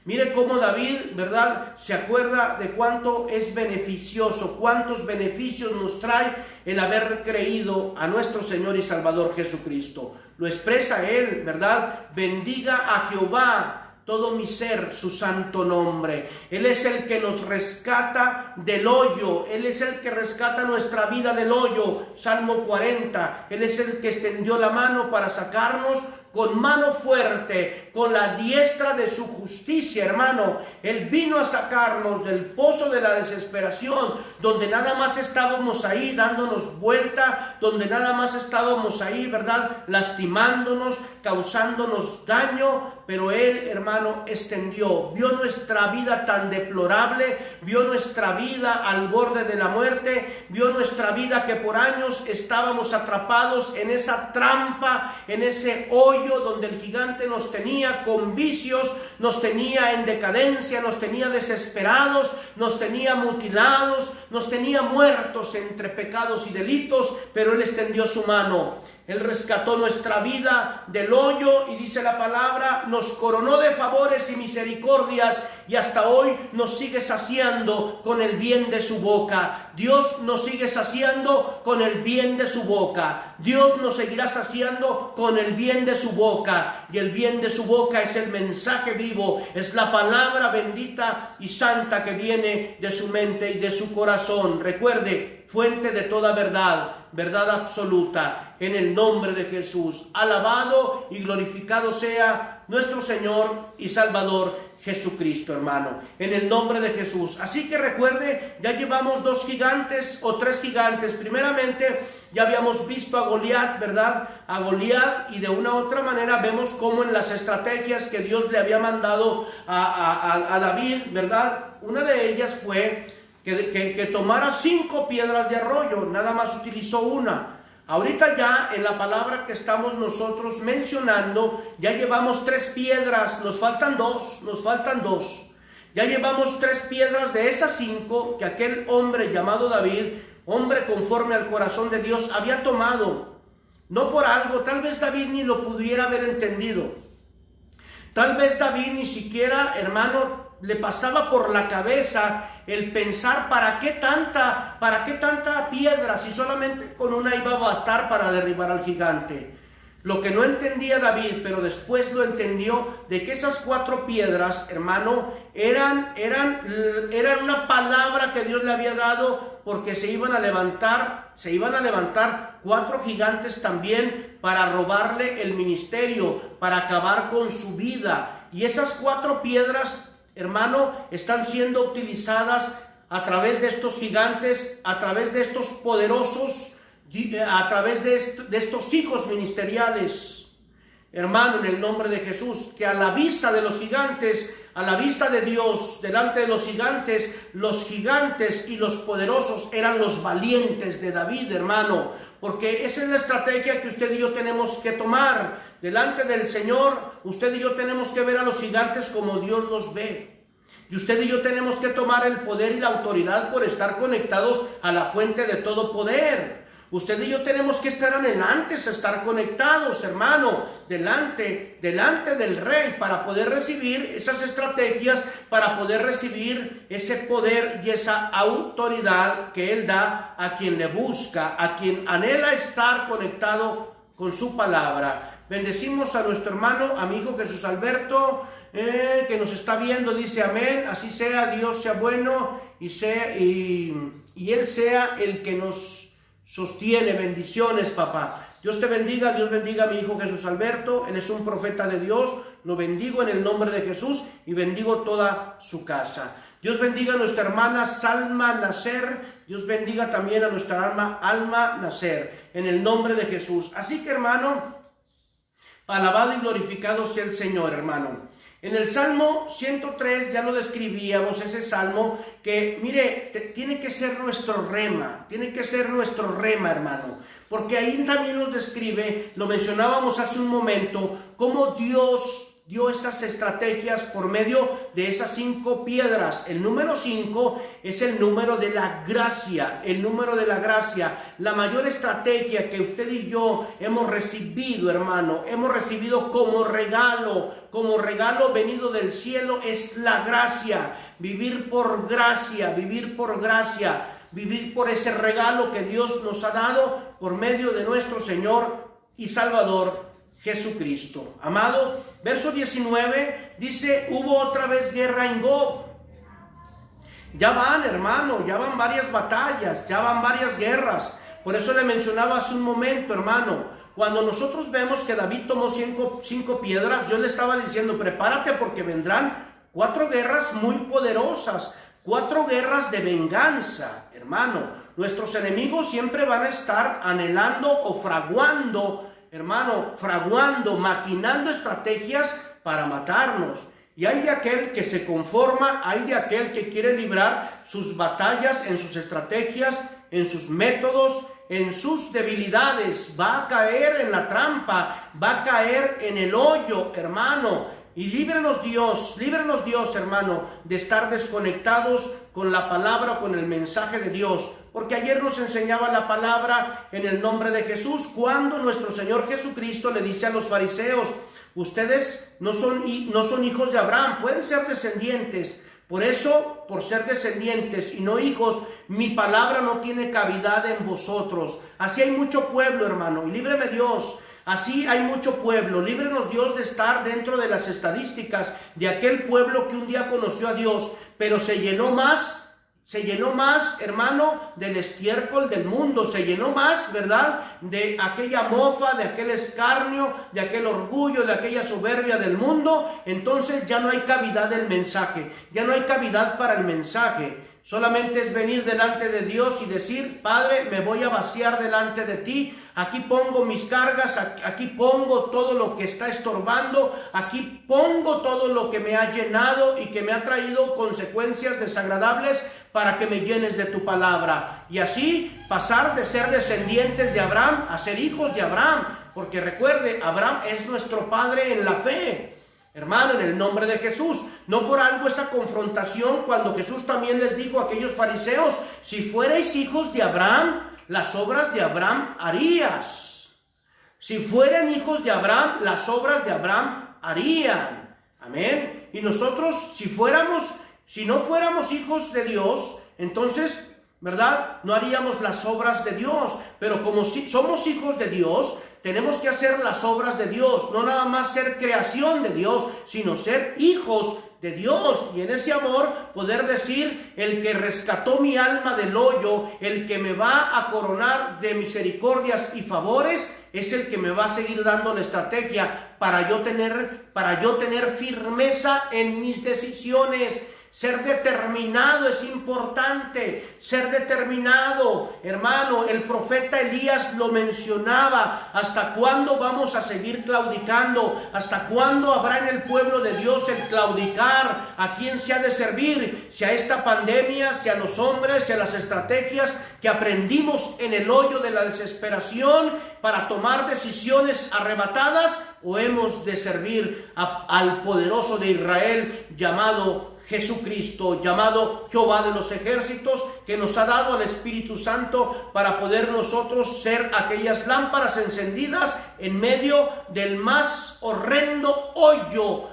Speaker 1: Mire cómo David, ¿verdad?, se acuerda de cuánto es beneficioso, cuántos beneficios nos trae el haber creído a nuestro Señor y Salvador Jesucristo. Lo expresa él, ¿verdad? Bendiga a Jehová todo mi ser, su santo nombre. Él es el que nos rescata del hoyo. Él es el que rescata nuestra vida del hoyo. Salmo 40. Él es el que extendió la mano para sacarnos con mano fuerte, con la diestra de su justicia, hermano. Él vino a sacarnos del pozo de la desesperación, donde nada más estábamos ahí dándonos vuelta, donde nada más estábamos ahí, ¿verdad?, lastimándonos, causándonos daño. Pero Él, hermano, extendió, vio nuestra vida tan deplorable, vio nuestra vida al borde de la muerte, vio nuestra vida que por años estábamos atrapados en esa trampa, en ese hoyo donde el gigante nos tenía con vicios, nos tenía en decadencia, nos tenía desesperados, nos tenía mutilados, nos tenía muertos entre pecados y delitos, pero Él extendió su mano. Él rescató nuestra vida del hoyo y dice la palabra, nos coronó de favores y misericordias y hasta hoy nos sigue saciando con el bien de su boca. Dios nos sigue saciando con el bien de su boca. Dios nos seguirá saciando con el bien de su boca. Y el bien de su boca es el mensaje vivo, es la palabra bendita y santa que viene de su mente y de su corazón. Recuerde, fuente de toda verdad, verdad absoluta, en el nombre de Jesús. Alabado y glorificado sea nuestro Señor y Salvador Jesucristo, hermano, en el nombre de Jesús. Así que recuerde, ya llevamos 2 gigantes o 3 gigantes. Primeramente, ya habíamos visto a Goliat, ¿verdad? A Goliat, y de una u otra manera vemos cómo en las estrategias que Dios le había mandado a David, ¿verdad? Una de ellas fue que tomara 5 piedras de arroyo, nada más utilizó una. Ahorita ya en la palabra que estamos nosotros mencionando, ya llevamos 3 piedras, nos faltan dos. Ya llevamos 3 piedras de esas 5 que aquel hombre llamado David, hombre conforme al corazón de Dios, había tomado. No por algo, tal vez David ni lo pudiera haber entendido. Tal vez David ni siquiera, hermano, le pasaba por la cabeza el pensar ¿para qué tanta piedra si solamente con una iba a bastar para derribar al gigante? Lo que no entendía David, pero después lo entendió, de que esas 4 piedras, hermano, eran una palabra que Dios le había dado, porque se iban a levantar 4 gigantes también para robarle el ministerio, para acabar con su vida. Y esas 4 piedras, hermano, están siendo utilizadas a través de estos gigantes, a través de estos poderosos, a través de estos hijos ministeriales. Hermano, en el nombre de Jesús, que a la vista de los gigantes, a la vista de Dios, delante de los gigantes y los poderosos eran los valientes de David, hermano. Porque esa es la estrategia que usted y yo tenemos que tomar. Delante del Señor, usted y yo tenemos que ver a los gigantes como Dios los ve. Y usted y yo tenemos que tomar el poder y la autoridad por estar conectados a la fuente de todo poder. Usted y yo tenemos que estar anhelantes a estar conectados, hermano, delante del Rey, para poder recibir esas estrategias, para poder recibir ese poder y esa autoridad que Él da a quien le busca, a quien anhela estar conectado con su palabra. Bendecimos a nuestro hermano, a mi hijo Jesús Alberto, que nos está viendo, dice amén, así sea, Dios sea bueno y Él sea el que nos sostiene. Bendiciones, papá. Dios te bendiga, Dios bendiga a mi hijo Jesús Alberto, él es un profeta de Dios, lo bendigo en el nombre de Jesús y bendigo toda su casa. Dios bendiga a nuestra hermana Salma Nacer, Dios bendiga también a nuestra hermana Alma Nacer, en el nombre de Jesús. Así que, hermano, alabado y glorificado sea el Señor, hermano. En el Salmo 103 ya lo describíamos, ese salmo que, mire, tiene que ser nuestro rema, hermano, porque ahí también nos describe, lo mencionábamos hace un momento, cómo Dios dio esas estrategias por medio de esas 5 piedras. El número 5 es el número de la gracia, el número de la gracia. La mayor estrategia que usted y yo hemos recibido, hermano, hemos recibido como regalo venido del cielo, es la gracia. Vivir por gracia, vivir por gracia, vivir por ese regalo que Dios nos ha dado por medio de nuestro Señor y Salvador Jesucristo. Amado, verso 19 dice: hubo otra vez guerra en Gob. Ya van, hermano, ya van varias batallas, ya van varias guerras. Por eso le mencionaba hace un momento, hermano, cuando nosotros vemos que David tomó 5 piedras, yo le estaba diciendo: prepárate, porque vendrán 4 guerras muy poderosas, 4 guerras de venganza, hermano. Nuestros enemigos siempre van a estar anhelando o fraguando, maquinando estrategias para matarnos. Y hay de aquel que se conforma, hay de aquel que quiere librar sus batallas en sus estrategias, en sus métodos, en sus debilidades. Va a caer en la trampa, va a caer en el hoyo, hermano. Y líbranos Dios, hermano, de estar desconectados con la palabra, con el mensaje de Dios. Porque ayer nos enseñaba la palabra en el nombre de Jesús, cuando nuestro Señor Jesucristo le dice a los fariseos: ustedes no son hijos de Abraham, pueden ser descendientes. Por eso, por ser descendientes y no hijos, mi palabra no tiene cavidad en vosotros. Así hay mucho pueblo, hermano, y líbreme Dios. Así hay mucho pueblo. Líbrenos Dios de estar dentro de las estadísticas de aquel pueblo que un día conoció a Dios, pero se llenó más, hermano, del estiércol del mundo. Se llenó más, ¿verdad?, de aquella mofa, de aquel escarnio, de aquel orgullo, de aquella soberbia del mundo. Entonces ya no hay cavidad del mensaje, ya no hay cavidad para el mensaje. Solamente es venir delante de Dios y decir: Padre, me voy a vaciar delante de ti. Aquí pongo mis cargas, aquí pongo todo lo que está estorbando, aquí pongo todo lo que me ha llenado y que me ha traído consecuencias desagradables, para que me llenes de tu palabra. Y así pasar de ser descendientes de Abraham a ser hijos de Abraham. Porque recuerde, Abraham es nuestro padre en la fe. Hermano, en el nombre de Jesús. No por algo esta confrontación, cuando Jesús también les dijo a aquellos fariseos: si fuerais hijos de Abraham, las obras de Abraham harías. Si fueran hijos de Abraham, las obras de Abraham harían. Amén. Y nosotros, si no fuéramos hijos de Dios, entonces, ¿verdad?, no haríamos las obras de Dios. Pero como si somos hijos de Dios, tenemos que hacer las obras de Dios. No nada más ser creación de Dios, sino ser hijos de Dios. Y en ese amor poder decir: el que rescató mi alma del hoyo, el que me va a coronar de misericordias y favores, es el que me va a seguir dando la estrategia para yo tener firmeza en mis decisiones. Ser determinado es importante, ser determinado, hermano. El profeta Elías lo mencionaba: ¿hasta cuándo vamos a seguir claudicando? ¿Hasta cuándo habrá en el pueblo de Dios el claudicar? ¿A quién se ha de servir? ¿Si a esta pandemia, si a los hombres, si a las estrategias que aprendimos en el hoyo de la desesperación para tomar decisiones arrebatadas? ¿O hemos de servir al poderoso de Israel llamado Jesucristo, llamado Jehová de los ejércitos, que nos ha dado al Espíritu Santo para poder nosotros ser aquellas lámparas encendidas en medio del más horrendo hoyo,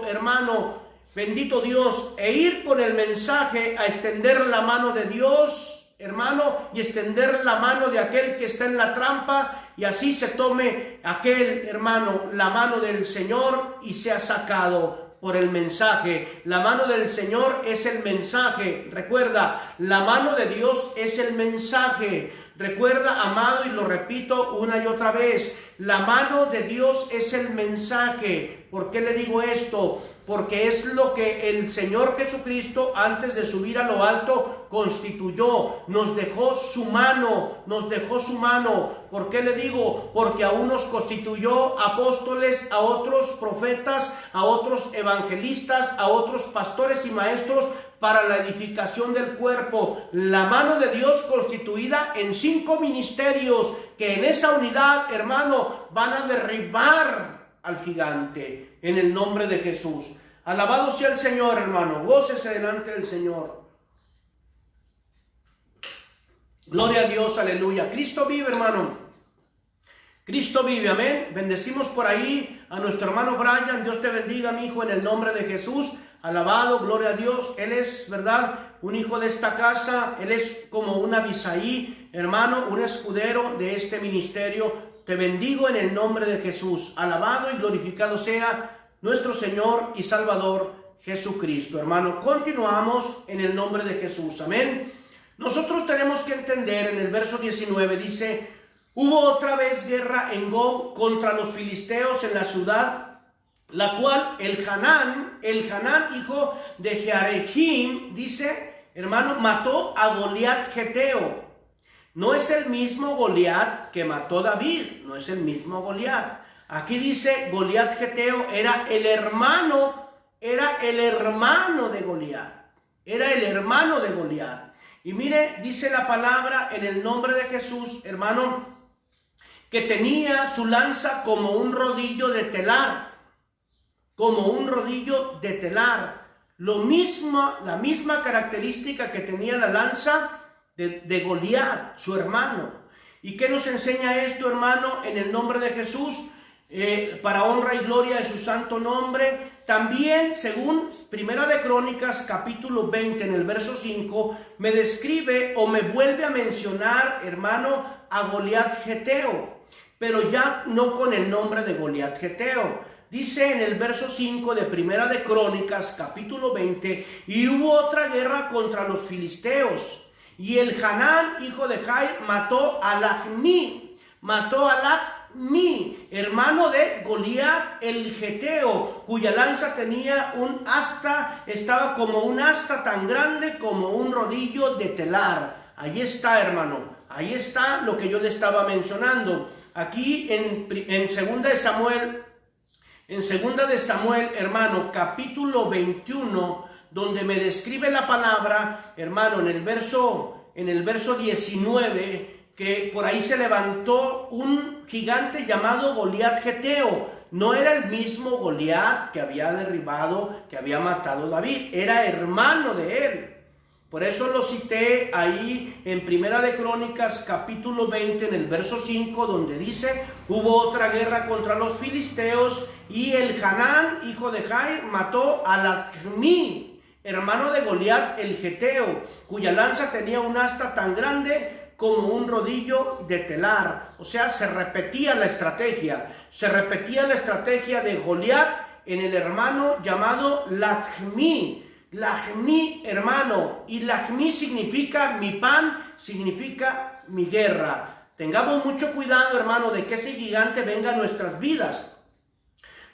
Speaker 1: hermano? Bendito Dios. E ir con el mensaje a extender la mano de Dios, hermano, y extender la mano de aquel que está en la trampa, y así se tome aquel, hermano, la mano del Señor y sea sacado por el mensaje. La mano del Señor es el mensaje. Recuerda, la mano de Dios es el mensaje. Recuerda, amado, y lo repito una y otra vez: la mano de Dios es el mensaje. ¿Por qué le digo esto? Porque es lo que el Señor Jesucristo, antes de subir a lo alto, constituyó. Nos dejó su mano, ¿Por qué le digo? Porque a unos constituyó apóstoles, a otros profetas, a otros evangelistas, a otros pastores y maestros, para la edificación del cuerpo. La mano de Dios constituida en 5 ministerios, que en esa unidad, hermano, van a derribar al gigante en el nombre de Jesús. Alabado sea el Señor, hermano. Gócese delante del Señor. Gloria a Dios, aleluya. Cristo vive, hermano. Cristo vive, amén. Bendecimos por ahí a nuestro hermano Brian. Dios te bendiga, mi hijo, en el nombre de Jesús. Alabado, gloria a Dios. Él es, ¿verdad?, un hijo de esta casa. Él es como un Abisaí, hermano, un escudero de este ministerio. Te bendigo en el nombre de Jesús. Alabado y glorificado sea nuestro Señor y Salvador Jesucristo. Hermano, continuamos en el nombre de Jesús. Amén. Nosotros tenemos que entender, en el verso 19 dice: hubo otra vez guerra en Gog contra los filisteos en la ciudad, la cual el Hanán, hijo de Jearejim, dice, hermano, mató a Goliat Geteo. No es el mismo Goliat que mató David, no es el mismo Goliat. Aquí dice Goliat Geteo era el hermano de Goliat. Era el hermano de Goliat. Y mire, dice la palabra en el nombre de Jesús, hermano, que tenía su lanza como un rodillo de telar. Como un rodillo de telar. La misma característica que tenía la lanza de Goliat, su hermano. ¿Y qué nos enseña esto, hermano, en el nombre de Jesús? Para honra y gloria de su santo nombre. También, según Primera de Crónicas, capítulo 20, en el verso 5, me describe o me vuelve a mencionar, hermano, a Goliat Geteo, pero ya no con el nombre de Goliat Geteo. Dice en el verso 5 de Primera de Crónicas, capítulo 20, y hubo otra guerra contra los filisteos, y el Hanán, hijo de Jair, mató a Lahmi, hermano de Goliat el Geteo, cuya lanza tenía un asta, estaba como un asta tan grande como un rodillo de telar. Ahí está, hermano, ahí está lo que yo le estaba mencionando. Aquí en segunda de Samuel, hermano, capítulo 21, donde me describe la palabra, hermano, en el verso 19, que por ahí se levantó un gigante llamado Goliat Geteo. No era el mismo Goliat que había derribado, que había matado David, era hermano de él. Por eso lo cité ahí en Primera de Crónicas, capítulo 20, en el verso 5, donde dice: hubo otra guerra contra los filisteos, y el Hanán, hijo de Jair, mató a Lahmi, hermano de Goliat el Geteo, cuya lanza tenía un asta tan grande como un rodillo de telar. O sea, se repetía la estrategia de Goliat en el hermano llamado Lahmi, hermano, y Lahmi significa mi pan, significa mi guerra. Tengamos mucho cuidado, hermano, de que ese gigante venga a nuestras vidas.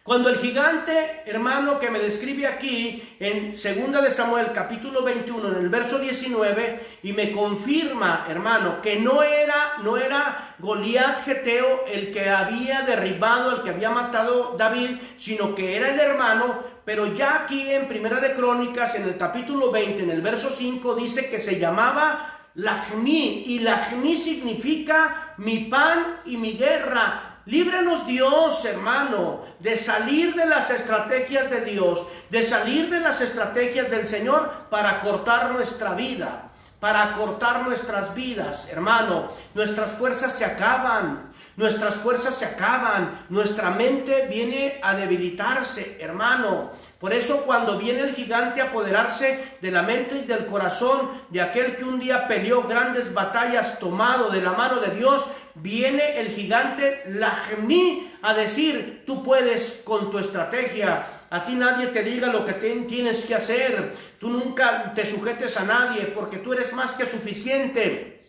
Speaker 1: Cuando el gigante, hermano, que me describe aquí en 2 de Samuel, capítulo 21, en el verso 19, y me confirma, hermano, que no era Goliat Geteo el que había derribado, el que había matado David, sino que era el hermano. Pero ya aquí en Primera de Crónicas, en el capítulo 20, en el verso 5, dice que se llamaba Lahmi, y Lahmi significa mi pan y mi guerra. Líbranos Dios, hermano, de salir de las estrategias de Dios, de salir de las estrategias del Señor para cortar nuestra vida, para cortar nuestras vidas, hermano. Nuestras fuerzas se acaban, nuestra mente viene a debilitarse, hermano. Por eso cuando viene el gigante a apoderarse de la mente y del corazón de aquel que un día peleó grandes batallas tomado de la mano de Dios, viene el gigante Lahmi a decir: tú puedes con tu estrategia, a ti nadie te diga lo que tienes que hacer, tú nunca te sujetes a nadie porque tú eres más que suficiente.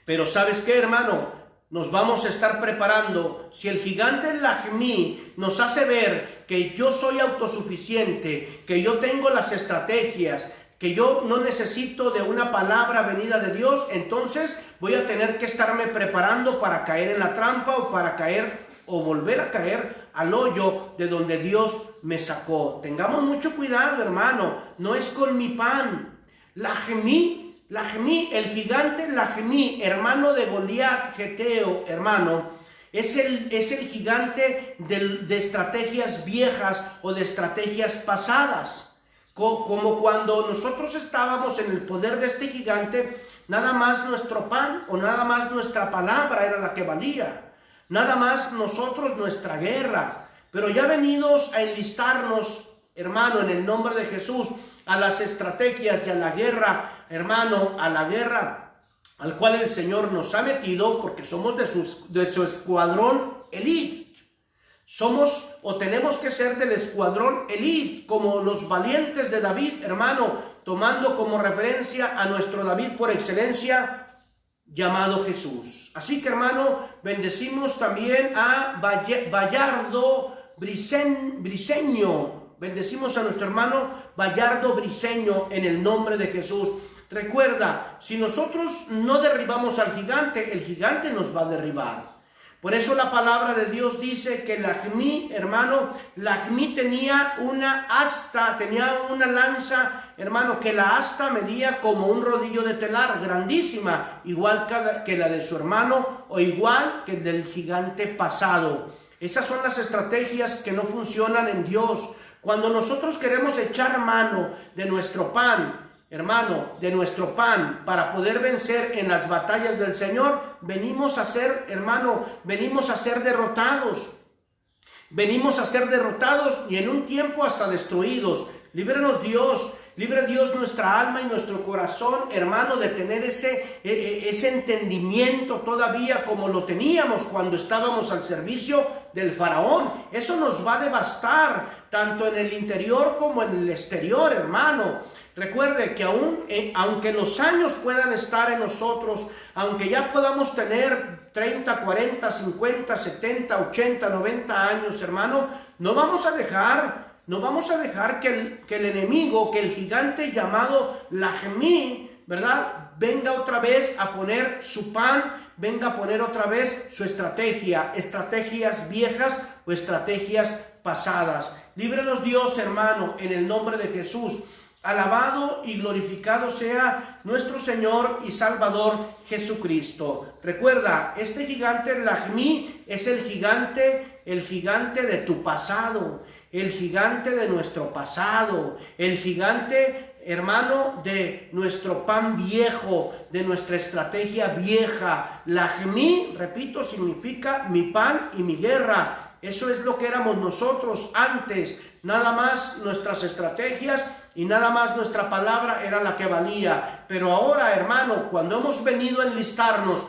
Speaker 1: Pero ¿sabes qué, hermano? Nos vamos a estar preparando. Si el gigante Lahmi nos hace ver que yo soy autosuficiente, que yo tengo las estrategias, que yo no necesito de una palabra venida de Dios, entonces voy a tener que estarme preparando para caer en la trampa o para caer o volver a caer al hoyo de donde Dios me sacó. Tengamos mucho cuidado, hermano. No es con mi pan. Lahmi, el gigante Lahmi, hermano de Goliat Geteo, hermano, Es el gigante de estrategias viejas o de estrategias pasadas. Como cuando nosotros estábamos en el poder de este gigante, nada más nuestro pan o nada más nuestra palabra era la que valía. Nada más nosotros, nuestra guerra. Pero ya venidos a enlistarnos, hermano, en el nombre de Jesús, a las estrategias y a la guerra, hermano, a la guerra al cual el Señor nos ha metido, porque somos de su escuadrón elite. Somos o tenemos que ser del escuadrón elite, como los valientes de David, hermano, tomando como referencia a nuestro David por excelencia, llamado Jesús. Así que, hermano, bendecimos también a Bayardo Briceño. Bendecimos a nuestro hermano Bayardo Briceño en el nombre de Jesús. Recuerda, si nosotros no derribamos al gigante, el gigante nos va a derribar. Por eso la palabra de Dios dice que Lajmí, hermano, Lajmí tenía una asta, tenía una lanza, hermano, que la asta medía como un rodillo de telar, grandísima, igual que la de su hermano o igual que el del gigante pasado. Esas son las estrategias que no funcionan en Dios. Cuando nosotros queremos echar mano de nuestro pan, hermano, de nuestro pan, para poder vencer en las batallas del Señor, venimos a ser, hermano, venimos a ser derrotados. Venimos a ser derrotados y en un tiempo hasta destruidos. Líbranos Dios, libre Dios nuestra alma y nuestro corazón, hermano, de tener ese entendimiento todavía como lo teníamos cuando estábamos al servicio del faraón. Eso nos va a devastar, tanto en el interior como en el exterior, hermano. Recuerde que aunque los años puedan estar en nosotros, aunque ya podamos tener 30, 40, 50, 70, 80, 90 años, hermano, no vamos a dejar que el enemigo, que el gigante llamado Lajmí, ¿verdad?, venga otra vez a poner su pan, venga a poner otra vez su estrategias viejas o estrategias pasadas. Líbranos Dios, hermano, en el nombre de Jesús. Alabado y glorificado sea nuestro Señor y Salvador Jesucristo. Recuerda, este gigante Lajmí es el gigante de tu pasado, el gigante de nuestro pasado, el gigante, hermano, de nuestro pan viejo, de nuestra estrategia vieja. Lajmí, repito, significa mi pan y mi guerra. Eso es lo que éramos nosotros antes. Nada más nuestras estrategias y nada más nuestra palabra era la que valía. Pero ahora, hermano, cuando hemos venido a enlistarnos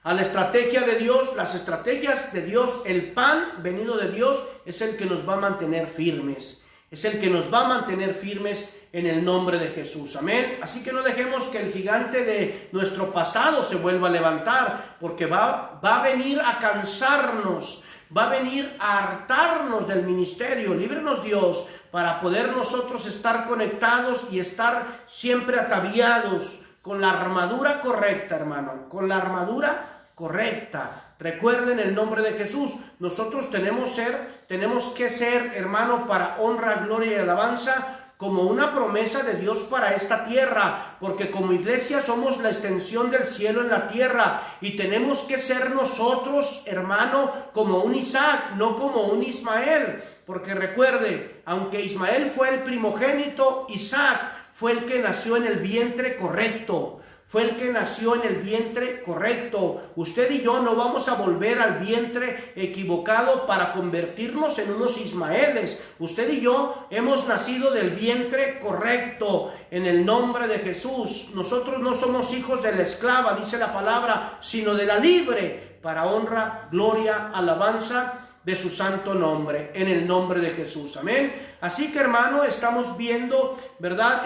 Speaker 1: a la estrategia de Dios, las estrategias de Dios, el pan venido de Dios es el que nos va a mantener firmes. Es el que nos va a mantener firmes en el nombre de Jesús. Amén. Así que no dejemos que el gigante de nuestro pasado se vuelva a levantar, porque va a venir a cansarnos, va a venir a hartarnos del ministerio. Líbranos Dios para poder nosotros estar conectados y estar siempre ataviados con la armadura correcta, hermano, con la armadura correcta. Recuerden el nombre de Jesús. Nosotros tenemos que ser, hermano, para honra, gloria y alabanza, como una promesa de Dios para esta tierra, porque como iglesia somos la extensión del cielo en la tierra y tenemos que ser nosotros, hermano, como un Isaac, no como un Ismael, porque recuerde, aunque Ismael fue el primogénito, Isaac fue el que nació en el vientre correcto. Fue el que nació en el vientre correcto. Usted y yo no vamos a volver al vientre equivocado para convertirnos en unos Ismaeles. Usted y yo hemos nacido del vientre correcto en el nombre de Jesús. Nosotros no somos hijos de la esclava, dice la palabra, sino de la libre, para honra, gloria, alabanza de su santo nombre, en el nombre de Jesús. Amén. Así que, hermano, estamos viendo, ¿verdad?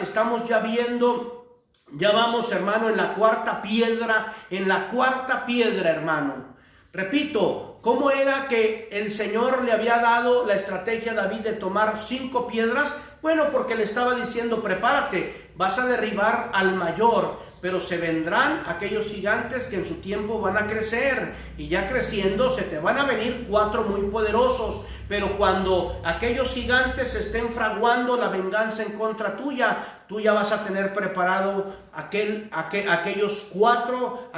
Speaker 1: Ya vamos, hermano, en la cuarta piedra, hermano. Repito, ¿cómo era que el Señor le había dado la estrategia a David de tomar 5 piedras? Bueno, porque le estaba diciendo, prepárate, vas a derribar al mayor, pero se vendrán aquellos gigantes que en su tiempo van a crecer, y ya creciendo se te van a venir 4 muy poderosos, pero cuando aquellos gigantes estén fraguando la venganza en contra tuya, tú ya vas a tener preparado aquellos cuatro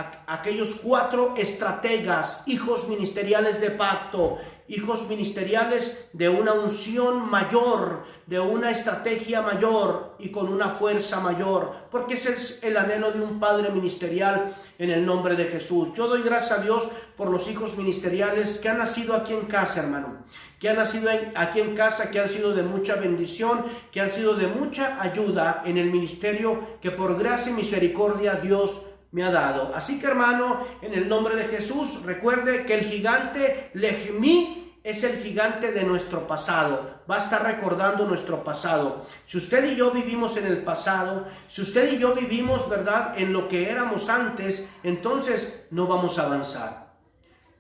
Speaker 1: estrategas, hijos ministeriales de pacto, hijos ministeriales de una unción mayor, de una estrategia mayor y con una fuerza mayor, porque ese es el anhelo de un padre ministerial en el nombre de Jesús. Yo doy gracias a Dios por los hijos ministeriales que han nacido aquí en casa, hermano, que han nacido aquí en casa, que han sido de mucha bendición, que han sido de mucha ayuda en el ministerio que por gracia y misericordia Dios me ha dado. Así que, hermano, en el nombre de Jesús, recuerde que el gigante Lejmí es el gigante de nuestro pasado. Va a estar recordando nuestro pasado. Si usted y yo vivimos en el pasado, si usted y yo vivimos, ¿verdad?, en lo que éramos antes, entonces no vamos a avanzar.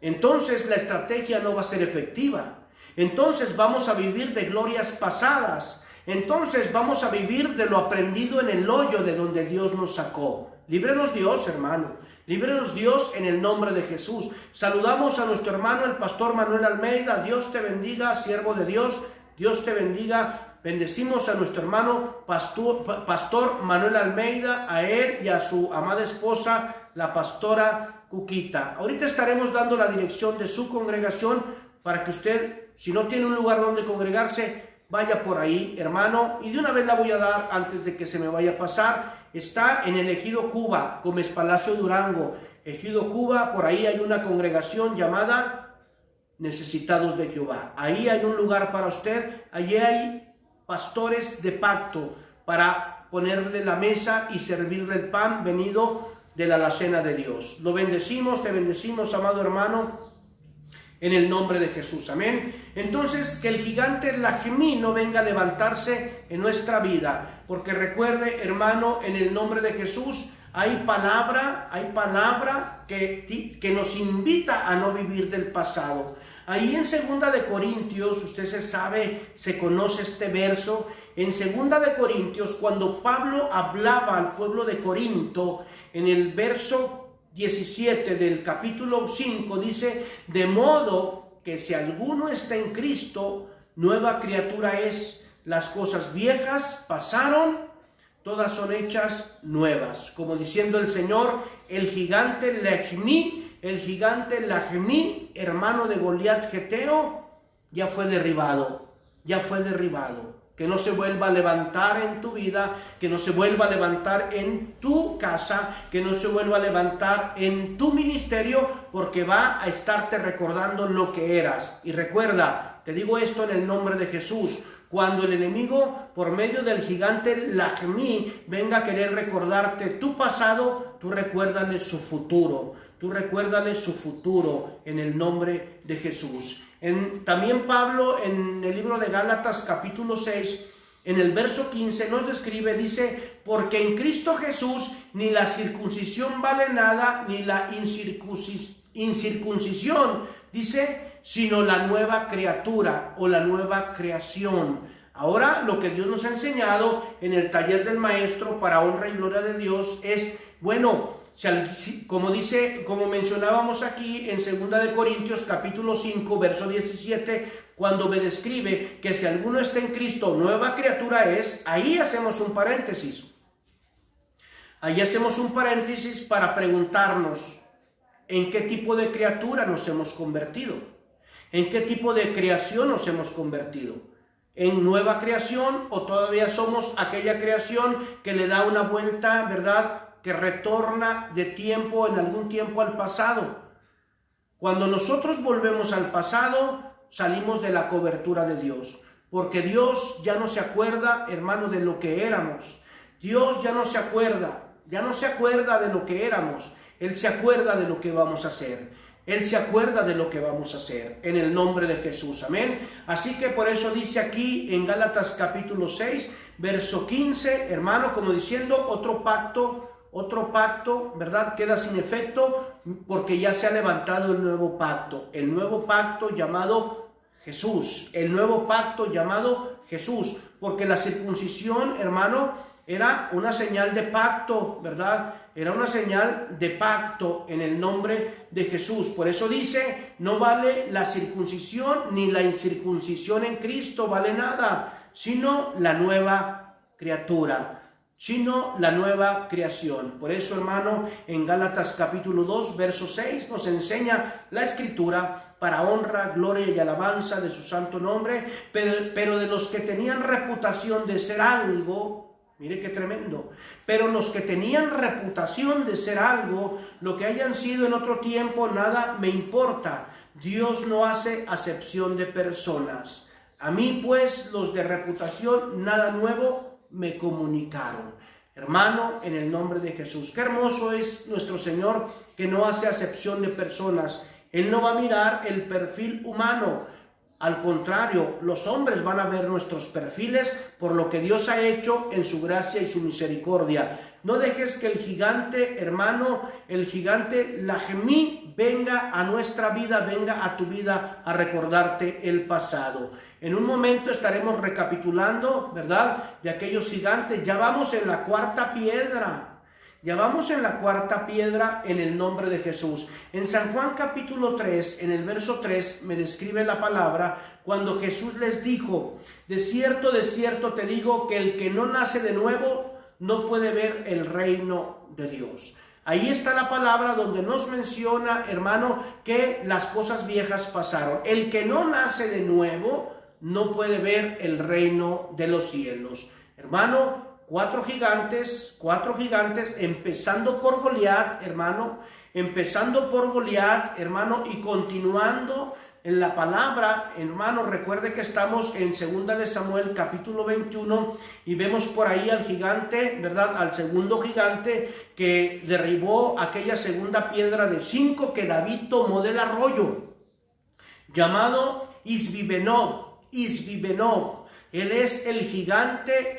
Speaker 1: Entonces la estrategia no va a ser efectiva. Entonces vamos a vivir de glorias pasadas. Entonces vamos a vivir de lo aprendido en el hoyo de donde Dios nos sacó. Líbrenos Dios, hermano. Líbrenos Dios en el nombre de Jesús. Saludamos a nuestro hermano, el pastor Manuel Almeida. Dios te bendiga, siervo de Dios. Dios te bendiga. Bendecimos a nuestro hermano pastor Manuel Almeida, a él y a su amada esposa, la pastora Cuquita. Ahorita estaremos dando la dirección de su congregación para que usted, si no tiene un lugar donde congregarse, vaya por ahí, hermano. Y de una vez la voy a dar antes de que se me vaya a pasar. Está en el Ejido Cuba, Gómez Palacio, Durango. Ejido Cuba, por ahí hay una congregación llamada Necesitados de Jehová. Ahí hay un lugar para usted. Allí hay pastores de pacto para ponerle la mesa y servirle el pan venido de la alacena de Dios. Lo bendecimos, te bendecimos, amado hermano, en el nombre de Jesús. Amén. Entonces, que el gigante Lejmí no venga a levantarse en nuestra vida. Porque recuerde, hermano, en el nombre de Jesús, hay palabra que nos invita a no vivir del pasado. Ahí en 2 de Corintios, usted se conoce este verso. En 2 de Corintios, cuando Pablo hablaba al pueblo de Corinto, en el verso 17 del capítulo 5 dice: de modo que si alguno está en Cristo, nueva criatura es. Las cosas viejas pasaron, todas son hechas nuevas. Como diciendo el Señor, el gigante Lejmí, hermano de Goliat Geteo, ya fue derribado. Que no se vuelva a levantar en tu vida, que no se vuelva a levantar en tu casa, que no se vuelva a levantar en tu ministerio, porque va a estarte recordando lo que eras. Y recuerda, te digo esto en el nombre de Jesús: cuando el enemigo, por medio del gigante Lejmí, venga a querer recordarte tu pasado, tú recuérdale su futuro. En el nombre de Jesús. También Pablo, en el libro de Gálatas capítulo 6, en el verso 15 nos describe, dice: porque en Cristo Jesús ni la circuncisión vale nada, ni la incircuncisión, dice, sino la nueva criatura o la nueva creación. Ahora, lo que Dios nos ha enseñado en el taller del maestro para honra y gloria de Dios es, bueno, como mencionábamos aquí en 2 de Corintios capítulo 5 verso 17, cuando me describe que si alguno está en Cristo, nueva criatura es. Ahí hacemos un paréntesis para preguntarnos: ¿en qué tipo de criatura nos hemos convertido? ¿En qué tipo de creación nos hemos convertido? ¿En nueva creación o todavía somos aquella creación que le da una vuelta, verdad, que retorna en algún tiempo al pasado? Cuando nosotros volvemos al pasado, salimos de la cobertura de Dios, porque Dios ya no se acuerda, hermano, de lo que éramos. Dios ya no se acuerda de lo que éramos. Él se acuerda de lo que vamos a hacer. En el nombre de Jesús. Amén. Así que por eso dice aquí en Gálatas capítulo 6, verso 15, hermano, como diciendo, otro pacto, ¿verdad?, queda sin efecto, porque ya se ha levantado el nuevo pacto llamado Jesús, porque la circuncisión, hermano, era una señal de pacto, ¿verdad? era una señal de pacto en el nombre de Jesús. Por eso dice, no vale la circuncisión ni la incircuncisión en Cristo, vale nada, sino la nueva criatura, sino la nueva creación. Por eso, hermano, en Gálatas capítulo 2, verso 6, nos enseña la Escritura para honra, gloria y alabanza de su santo nombre, pero de los que tenían reputación de ser algo, mire qué tremendo, pero los que tenían reputación de ser algo, lo que hayan sido en otro tiempo, nada me importa. Dios no hace acepción de personas. A mí, pues, los de reputación, nada nuevo me comunicaron. Hermano, en el nombre de Jesús, qué hermoso es nuestro Señor, que no hace acepción de personas. Él no va a mirar el perfil humano. Al contrario, los hombres van a ver nuestros perfiles por lo que Dios ha hecho en su gracia y su misericordia. No dejes que el gigante, hermano, el gigante Lajemí venga a nuestra vida, venga a tu vida a recordarte el pasado. En un momento estaremos recapitulando, ¿verdad?, de aquellos gigantes. Ya vamos en la cuarta piedra. Ya vamos en la cuarta piedra en el nombre de Jesús. En San Juan capítulo 3, en el verso 3, me describe la palabra cuando Jesús les dijo, de cierto te digo que el que no nace de nuevo no puede ver el reino de Dios. Ahí está la palabra donde nos menciona, hermano, que las cosas viejas pasaron. El que no nace de nuevo no puede ver el reino de los cielos. Hermano, cuatro gigantes, empezando por Goliat, hermano, y continuando en la palabra, hermano. Recuerde que estamos en 2 de Samuel capítulo 21 y vemos por ahí al gigante, ¿verdad?, al segundo gigante que derribó aquella segunda piedra de 5 que David tomó del arroyo, llamado Isbibenob. Él es el gigante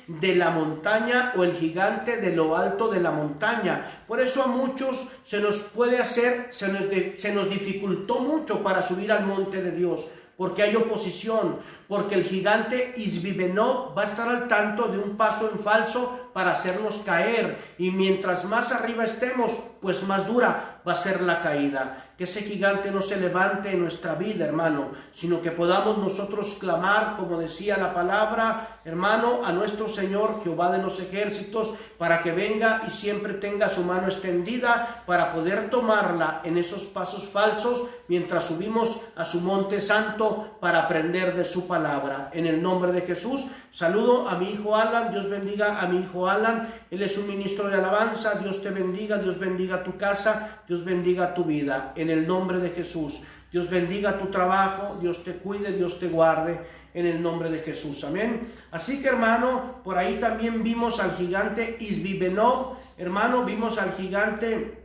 Speaker 1: de la montaña, o el gigante de lo alto de la montaña. Por eso a muchos se nos dificultó mucho para subir al monte de Dios, porque hay oposición, porque el gigante Isbibenob va a estar al tanto de un paso en falso para hacernos caer, y mientras más arriba estemos, pues más dura va a ser la caída. Que ese gigante no se levante en nuestra vida, hermano, sino que podamos nosotros clamar, como decía la palabra, hermano, a nuestro Señor Jehová de los ejércitos, para que venga y siempre tenga su mano extendida para poder tomarla en esos pasos falsos mientras subimos a su monte santo para aprender de su palabra. En el nombre de Jesús, saludo a mi hijo Alan. Dios bendiga a mi hijo Alan. Él es un ministro de alabanza. Dios te bendiga, Dios bendiga tu casa, Dios bendiga tu vida. En el nombre de Jesús, Dios bendiga tu trabajo, Dios te cuide, Dios te guarde, en el nombre de Jesús, amén. Así que, hermano, por ahí también vimos al gigante Isbibenob, hermano, vimos al gigante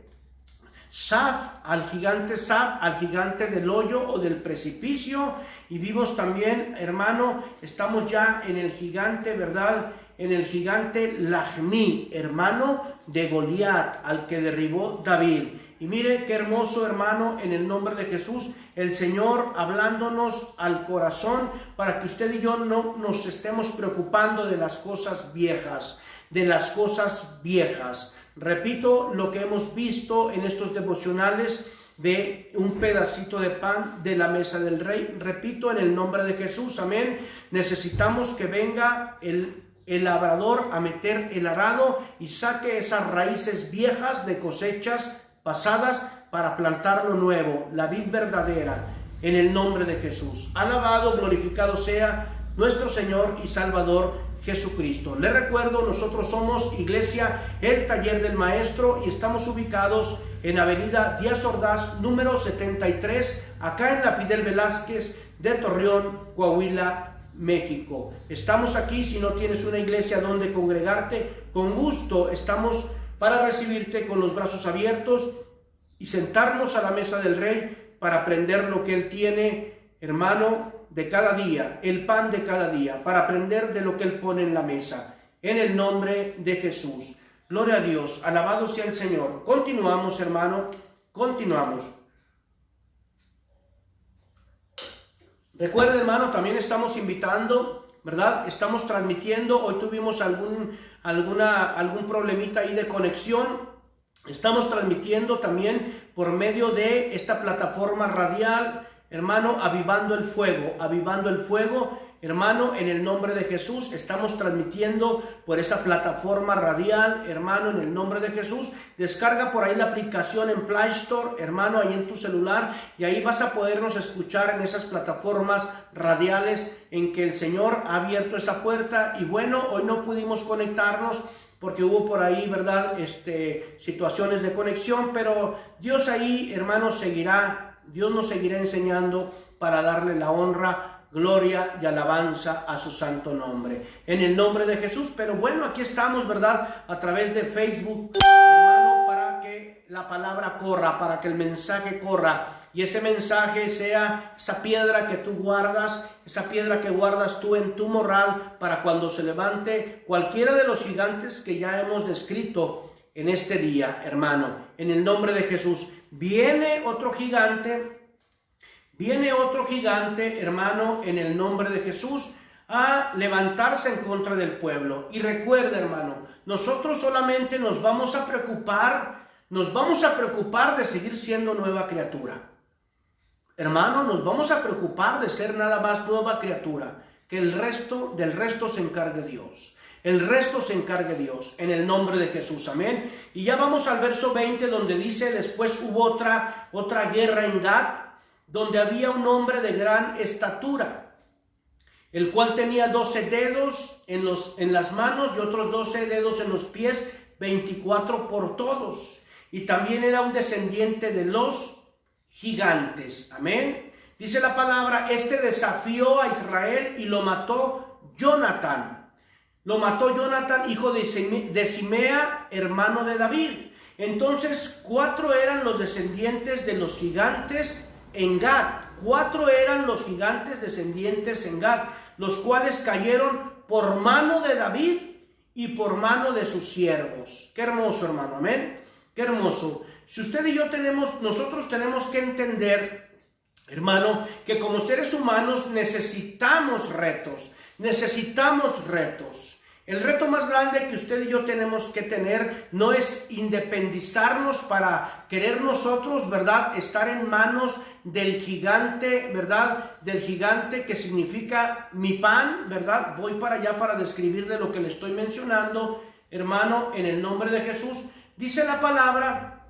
Speaker 1: Saf, al gigante del hoyo o del precipicio, y vimos también, hermano, estamos ya en el gigante, ¿verdad?, en el gigante Lajemí, hermano de Goliat, al que derribó David. Y mire qué hermoso, hermano, en el nombre de Jesús, el Señor hablándonos al corazón para que usted y yo no nos estemos preocupando de las cosas viejas, Repito lo que hemos visto en estos devocionales de un pedacito de pan de la mesa del rey. Repito, en el nombre de Jesús, amén. Necesitamos que venga el labrador a meter el arado y saque esas raíces viejas de cosechas pasadas para plantar lo nuevo, la vid verdadera, en el nombre de Jesús. Alabado, glorificado sea nuestro Señor y Salvador Jesucristo. Les recuerdo, nosotros somos Iglesia El Taller del Maestro y estamos ubicados en Avenida Díaz Ordaz, número 73, acá en la Fidel Velázquez de Torreón, Coahuila, México. Estamos aquí. Si no tienes una iglesia donde congregarte, con gusto estamos para recibirte con los brazos abiertos y sentarnos a la mesa del Rey para aprender lo que Él tiene, hermano, de cada día, el pan de cada día, para aprender de lo que Él pone en la mesa. En el nombre de Jesús. Gloria a Dios, alabado sea el Señor. Continuamos, hermano, continuamos. Recuerden, hermano, también estamos invitando ¿verdad? Estamos transmitiendo, hoy tuvimos algún problemita ahí de conexión. Estamos transmitiendo también por medio de esta plataforma radial, hermano, avivando el fuego, hermano, en el nombre de Jesús. Estamos transmitiendo por esa plataforma radial, hermano, en el nombre de Jesús. Descarga por ahí la aplicación en Play Store, hermano, ahí en tu celular, y ahí vas a podernos escuchar en esas plataformas radiales en que el Señor ha abierto esa puerta. Y bueno, hoy no pudimos conectarnos porque hubo por ahí, ¿verdad?, situaciones de conexión, pero Dios ahí, hermano, Dios nos seguirá enseñando para darle la honra, gloria y alabanza a su santo nombre, en el nombre de Jesús. Pero bueno, aquí estamos, ¿verdad?, a través de Facebook, hermano, para que la palabra corra, para que el mensaje corra, y ese mensaje sea esa piedra que tú guardas, esa piedra que guardas tú en tu morral, para cuando se levante cualquiera de los gigantes que ya hemos descrito en este día, hermano, en el nombre de Jesús. Viene otro gigante, hermano, en el nombre de Jesús, a levantarse en contra del pueblo. Y recuerda, hermano, nosotros solamente nos vamos a preocupar de seguir siendo nueva criatura. Hermano, nos vamos a preocupar de ser nada más nueva criatura, que del resto se encargue Dios. El resto se encargue Dios, en el nombre de Jesús, amén. Y ya vamos al verso 20, donde dice: después hubo otra guerra en Gat, donde había un hombre de gran estatura, el cual tenía 12 dedos en las manos y otros 12 dedos en los pies, 24 por todos. Y también era un descendiente de los gigantes, amén. Dice la palabra: desafió a Israel y lo mató Jonatán. Hijo de Simea, hermano de David. Entonces 4 eran los descendientes de los gigantes en Gat. 4 eran los gigantes descendientes en Gat, los cuales cayeron por mano de David y por mano de sus siervos. Qué hermoso, hermano, amén. Qué hermoso. Si usted y yo nosotros tenemos que entender, hermano, que como seres humanos necesitamos retos. El reto más grande que usted y yo tenemos que tener no es independizarnos para querer nosotros, ¿verdad?, estar en manos del gigante, ¿verdad?, del gigante que significa mi pan, ¿verdad? Voy para allá para describirle lo que le estoy mencionando, hermano, en el nombre de Jesús. Dice la palabra,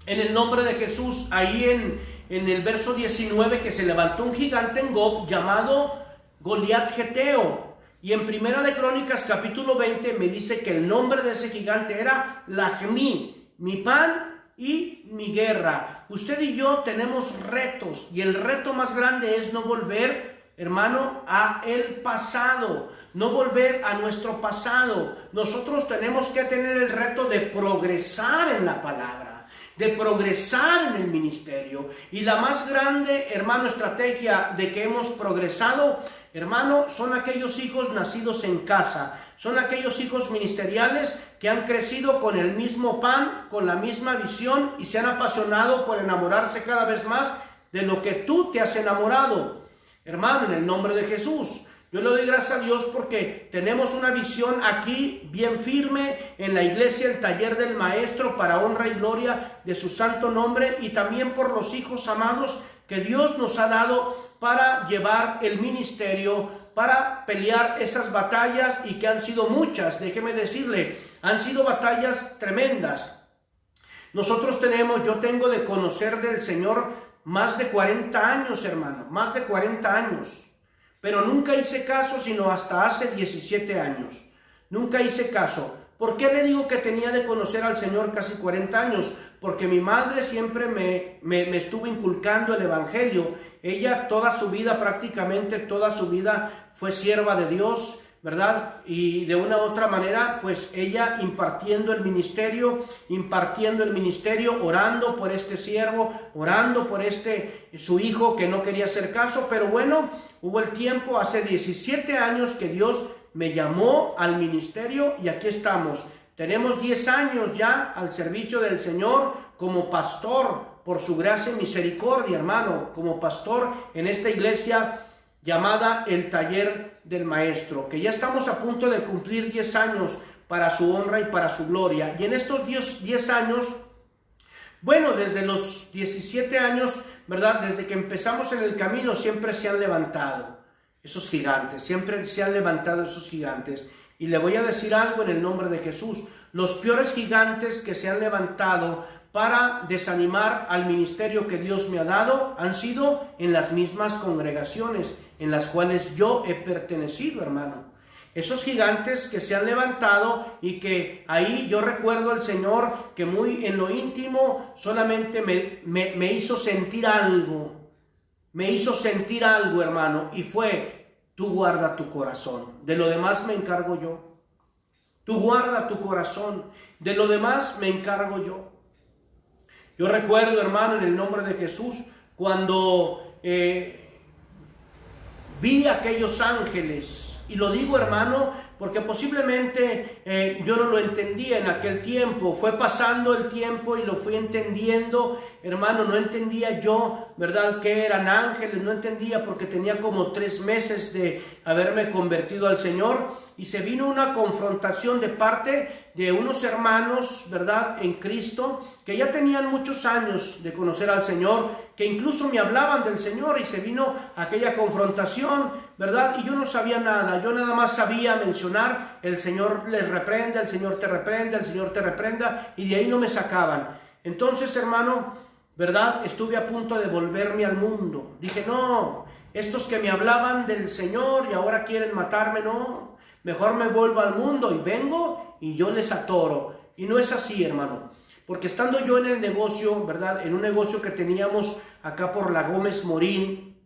Speaker 1: en el nombre de Jesús, ahí en el verso 19, que se levantó un gigante en Gob llamado Goliat Geteo. Y en Primera de Crónicas, capítulo 20, me dice que el nombre de ese gigante era Lahmi, mi pan y mi guerra. Usted y yo tenemos retos, y el reto más grande es no volver, hermano, a el pasado, no volver a nuestro pasado. Nosotros tenemos que tener el reto de progresar en la palabra, de progresar en el ministerio. Y la más grande, hermano, estrategia de que hemos progresado, hermano, son aquellos hijos nacidos en casa, son aquellos hijos ministeriales que han crecido con el mismo pan, con la misma visión, y se han apasionado por enamorarse cada vez más de lo que tú te has enamorado. Hermano, en el nombre de Jesús, yo le doy gracias a Dios porque tenemos una visión aquí bien firme en la iglesia, el taller del maestro, para honra y gloria de su santo nombre, y también por los hijos amados que Dios nos ha dado para llevar el ministerio, para pelear esas batallas, y que han sido muchas, déjeme decirle, han sido batallas tremendas. Yo tengo de conocer del Señor más de 40 años, hermano, más de 40 años. Pero nunca hice caso, sino hasta hace 17 años. Nunca hice caso. ¿Por qué le digo que tenía de conocer al Señor casi 40 años? Porque mi madre siempre me estuvo inculcando el Evangelio. Ella prácticamente toda su vida fue sierva de Dios, ¿verdad? Y de una u otra manera, pues ella impartiendo el ministerio, orando por este siervo, orando por su hijo que no quería hacer caso. Pero bueno, hubo el tiempo, hace 17 años que Dios me llamó al ministerio, y aquí estamos. Tenemos 10 años ya al servicio del Señor como pastor, por su gracia y misericordia, hermano, como pastor en esta iglesia llamada El Taller del Maestro, que ya estamos a punto de cumplir 10 años para su honra y para su gloria. Y en estos 10 años, bueno, desde los 17 años, ¿verdad? Desde que empezamos en el camino, siempre se han levantado esos gigantes, siempre se han levantado esos gigantes. Y le voy a decir algo en el nombre de Jesús: los peores gigantes que se han levantado para desanimar al ministerio que Dios me ha dado han sido en las mismas congregaciones en las cuales yo he pertenecido, hermano. Esos gigantes que se han levantado y que ahí yo recuerdo al Señor que muy en lo íntimo solamente me hizo sentir algo. Me hizo sentir algo, hermano, y fue: tú guarda tu corazón, de lo demás me encargo yo. Tú guarda tu corazón, de lo demás me encargo yo. Yo recuerdo, hermano, en el nombre de Jesús, cuando vi a aquellos ángeles, y lo digo, hermano, porque posiblemente yo no lo entendía en aquel tiempo. Fue pasando el tiempo y lo fui entendiendo, hermano. No entendía yo, ¿verdad?, que eran ángeles. No entendía porque tenía como 3 meses de haberme convertido al Señor. Y se vino una confrontación de parte de unos hermanos, ¿verdad?, en Cristo, que ya tenían muchos años de conocer al Señor, que incluso me hablaban del Señor, y se vino aquella confrontación, ¿verdad? Y yo no sabía nada. Yo nada más sabía mencionar: el Señor les reprenda, el Señor te reprenda, el Señor te reprenda, y de ahí no me sacaban. Entonces, hermano, ¿verdad?, estuve a punto de volverme al mundo. Dije: no, estos que me hablaban del Señor y ahora quieren matarme, no. Mejor me vuelvo al mundo y vengo y yo les atoro. Y no es así, hermano. Porque estando yo en el negocio, ¿verdad?, en un negocio que teníamos acá por la Gómez Morín,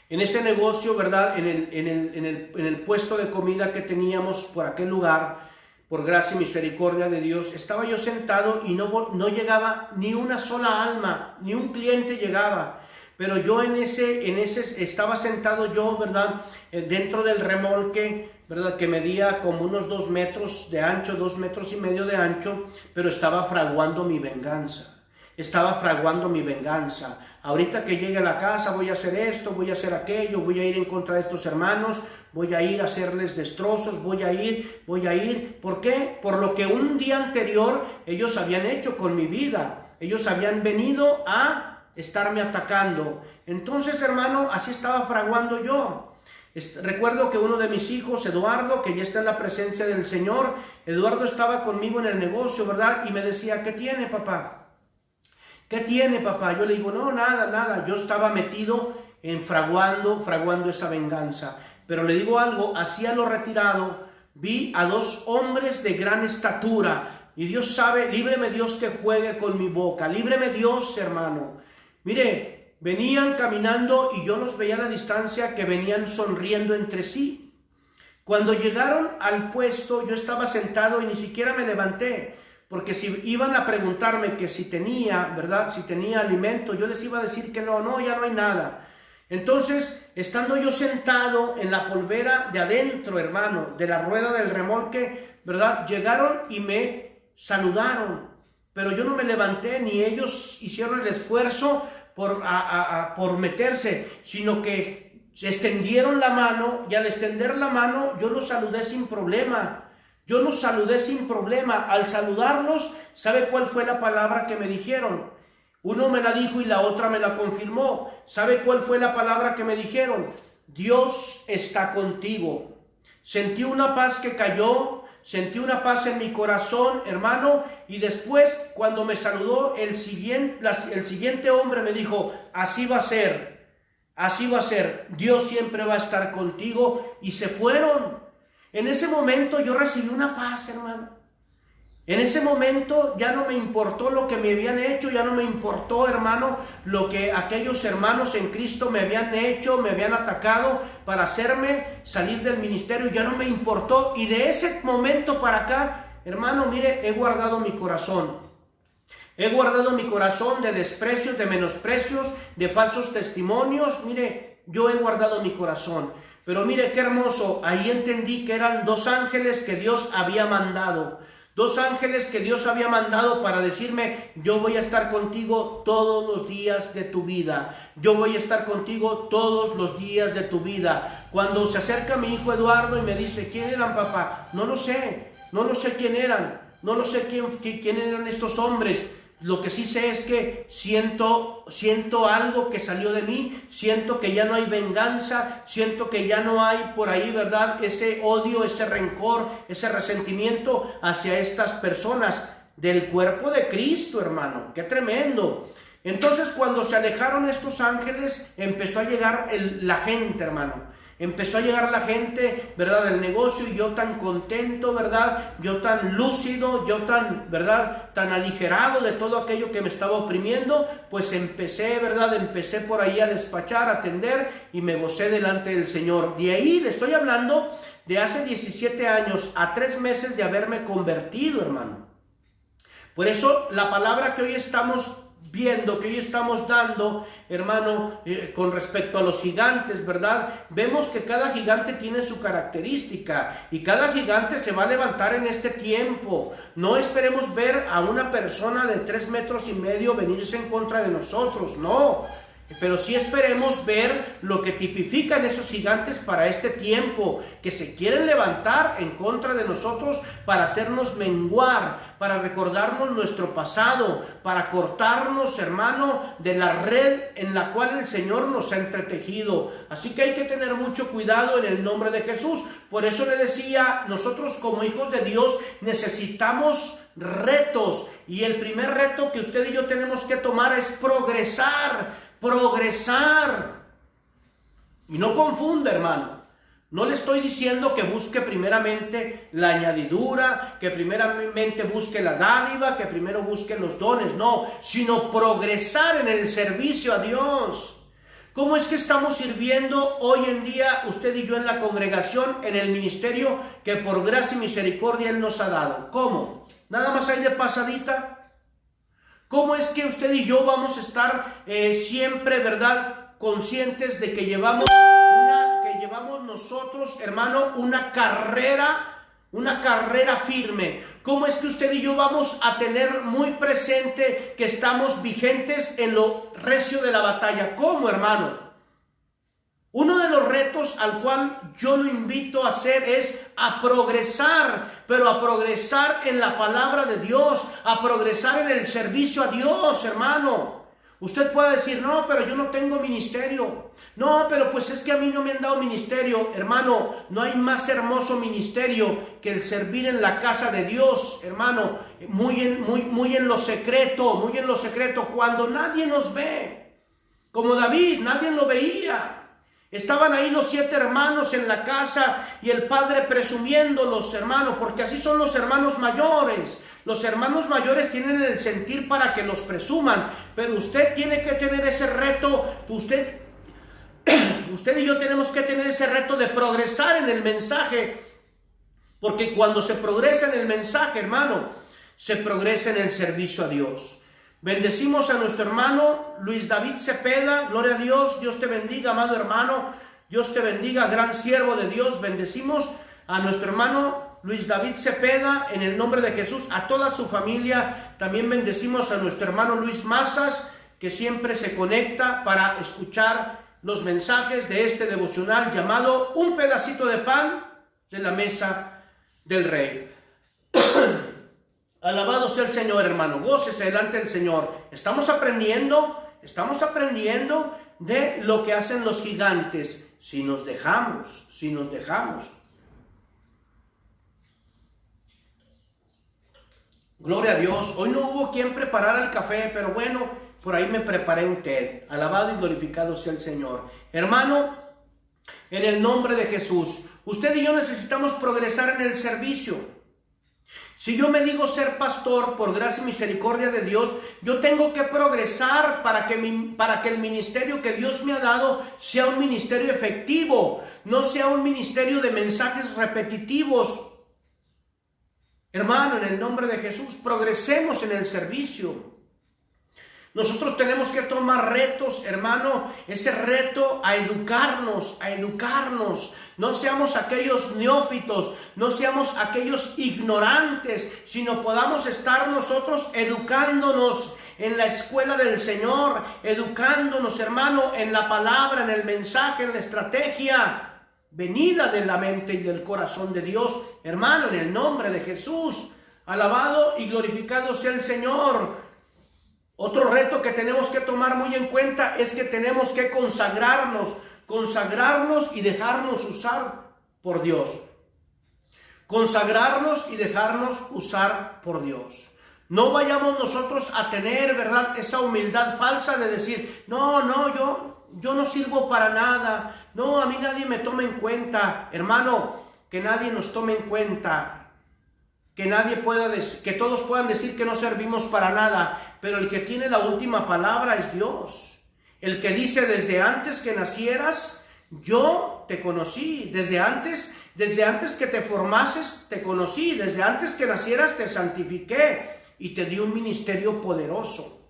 Speaker 1: en este negocio, ¿verdad?, en el puesto de comida que teníamos por aquel lugar, por gracia y misericordia de Dios, estaba yo sentado y no llegaba ni una sola alma, ni un cliente llegaba. Pero yo en ese estaba sentado yo, ¿verdad?, dentro del remolque, ¿verdad?, que medía como unos 2 metros de ancho, 2,5 metros de ancho, pero estaba fraguando mi venganza. Estaba fraguando mi venganza. Ahorita que llegue a la casa voy a hacer esto, voy a hacer aquello, voy a ir en contra de estos hermanos, voy a ir a hacerles destrozos, voy a ir. ¿Por qué? Por lo que un día anterior ellos habían hecho con mi vida. Ellos habían venido a estarme atacando. Entonces, hermano, así estaba fraguando yo. Recuerdo que uno de mis hijos, Eduardo, que ya está en la presencia del Señor, Eduardo estaba conmigo en el negocio, ¿verdad? Y me decía: ¿qué tiene, papá? ¿Qué tiene, papá? Yo le digo: no, nada. Yo estaba metido en fraguando esa venganza. Pero le digo algo: así a lo retirado, vi a 2 hombres de gran estatura. Y Dios sabe, líbreme Dios que juegue con mi boca. Líbreme Dios, hermano. Mire, venían caminando y yo los veía a la distancia que venían sonriendo entre sí. Cuando llegaron al puesto, yo estaba sentado y ni siquiera me levanté, porque si iban a preguntarme que si tenía, ¿verdad?, si tenía alimento, yo les iba a decir que no, ya no hay nada. Entonces, estando yo sentado en la polvera de adentro, hermano, de la rueda del remolque, ¿verdad?, llegaron y me saludaron, pero yo no me levanté, ni ellos hicieron el esfuerzo por meterse, sino que extendieron la mano, y al extender la mano yo los saludé sin problema. Al saludarlos, ¿sabe cuál fue la palabra que me dijeron? Uno me la dijo y la otra me la confirmó. ¿Sabe cuál fue la palabra que me dijeron? Dios está contigo. Sentí una paz que cayó. Sentí una paz en mi corazón, hermano, y después, cuando me saludó, el siguiente hombre me dijo: así va a ser, Dios siempre va a estar contigo, y se fueron. En ese momento yo recibí una paz, hermano. En ese momento ya no me importó lo que me habían hecho, ya no me importó, hermano, lo que aquellos hermanos en Cristo me habían hecho, me habían atacado para hacerme salir del ministerio, ya no me importó. Y de ese momento para acá, hermano, mire, he guardado mi corazón. He guardado mi corazón de desprecios, de menosprecios, de falsos testimonios. Mire, yo he guardado mi corazón. Pero mire qué hermoso, ahí entendí que eran 2 ángeles que Dios había mandado. 2 ángeles que Dios había mandado para decirme: yo voy a estar contigo todos los días de tu vida. Yo voy a estar contigo todos los días de tu vida. Cuando se acerca mi hijo Eduardo y me dice: ¿quién eran, papá? No lo sé quién eran. No lo sé quién eran estos hombres. Lo que sí sé es que siento algo que salió de mí, siento que ya no hay venganza, siento que ya no hay por ahí, ¿verdad?, ese odio, ese rencor, ese resentimiento hacia estas personas del cuerpo de Cristo, hermano. ¡Qué tremendo! Entonces, cuando se alejaron estos ángeles, empezó a llegar la gente, hermano. Empezó a llegar la gente, ¿verdad?, del negocio, y yo tan contento, ¿verdad?, yo tan lúcido, yo tan, ¿verdad?, tan aligerado de todo aquello que me estaba oprimiendo, pues empecé por ahí a despachar, a atender, y me gocé delante del Señor. De ahí le estoy hablando de hace 17 años, a 3 meses de haberme convertido, hermano. Por eso la palabra que hoy estamos viendo, que hoy estamos dando, hermano, con respecto a los gigantes, ¿verdad? Vemos que cada gigante tiene su característica y cada gigante se va a levantar en este tiempo. No esperemos ver a una persona de 3,5 metros venirse en contra de nosotros, no. Pero sí esperemos ver lo que tipifican esos gigantes para este tiempo, que se quieren levantar en contra de nosotros para hacernos menguar, para recordarnos nuestro pasado, para cortarnos, hermano, de la red en la cual el Señor nos ha entretejido. Así que hay que tener mucho cuidado en el nombre de Jesús. Por eso le decía, nosotros como hijos de Dios necesitamos retos, y el primer reto que usted y yo tenemos que tomar es progresar. Y no confunda, hermano. No le estoy diciendo que busque primeramente la añadidura, que primeramente busque la dádiva, que primero busque los dones, no, sino progresar en el servicio a Dios. ¿Cómo es que estamos sirviendo hoy en día usted y yo en la congregación, en el ministerio que por gracia y misericordia Él nos ha dado? ¿Cómo? ¿Nada más hay de pasadita? ¿Cómo es que usted y yo vamos a estar siempre, verdad, conscientes de que llevamos nosotros, hermano, una carrera firme? ¿Cómo es que usted y yo vamos a tener muy presente que estamos vigentes en lo recio de la batalla? ¿Cómo, hermano? Uno de los retos al cual yo lo invito a hacer es a progresar, pero a progresar en la palabra de Dios, a progresar en el servicio a Dios, hermano. Usted puede decir: no, pero yo no tengo ministerio. No, pero pues es que a mí no me han dado ministerio. Hermano, no hay más hermoso ministerio que el servir en la casa de Dios, hermano, muy en lo secreto, cuando nadie nos ve. Como David, nadie lo veía. Estaban ahí los 7 hermanos en la casa y el padre presumiéndolos, hermanos, porque así son los hermanos mayores. Los hermanos mayores tienen el sentir para que los presuman, pero usted tiene que tener ese reto. Usted y yo tenemos que tener ese reto de progresar en el mensaje, porque cuando se progresa en el mensaje, hermano, se progresa en el servicio a Dios. Bendecimos a nuestro hermano Luis David Cepeda, gloria a Dios. Dios te bendiga, amado hermano, Dios te bendiga, gran siervo de Dios. Bendecimos a nuestro hermano Luis David Cepeda en el nombre de Jesús, a toda su familia. También bendecimos a nuestro hermano Luis Mazas, que siempre se conecta para escuchar los mensajes de este devocional llamado Un pedacito de pan de la mesa del Rey. Alabado sea el Señor, hermano. Gócese delante del Señor. Estamos aprendiendo de lo que hacen los gigantes si nos dejamos. Gloria a Dios. Hoy no hubo quien preparara el café, pero bueno, por ahí me preparé un té. Alabado y glorificado sea el Señor. Hermano, en el nombre de Jesús, usted y yo necesitamos progresar en el servicio. Si yo me digo ser pastor por gracia y misericordia de Dios, yo tengo que progresar para que el ministerio que Dios me ha dado sea un ministerio efectivo, no sea un ministerio de mensajes repetitivos. Hermano, en el nombre de Jesús, progresemos en el servicio. Nosotros tenemos que tomar retos, hermano, ese reto a educarnos. No seamos aquellos neófitos, no seamos aquellos ignorantes, sino podamos estar nosotros educándonos en la escuela del Señor, educándonos, hermano, en la palabra, en el mensaje, en la estrategia venida de la mente y del corazón de Dios, hermano, en el nombre de Jesús. Alabado y glorificado sea el Señor. Otro reto que tenemos que tomar muy en cuenta es que tenemos que consagrarnos y dejarnos usar por Dios. Consagrarnos y dejarnos usar por Dios. No vayamos nosotros a tener, ¿verdad?, esa humildad falsa de decir, yo no sirvo para nada, no, a mí nadie me toma en cuenta. Hermano, que nadie nos tome en cuenta. Que todos puedan decir que no servimos para nada, pero el que tiene la última palabra es Dios. El que dice, desde antes que nacieras, yo te conocí. Desde antes que te formases, te conocí. Desde antes que nacieras, te santifiqué y te di un ministerio poderoso.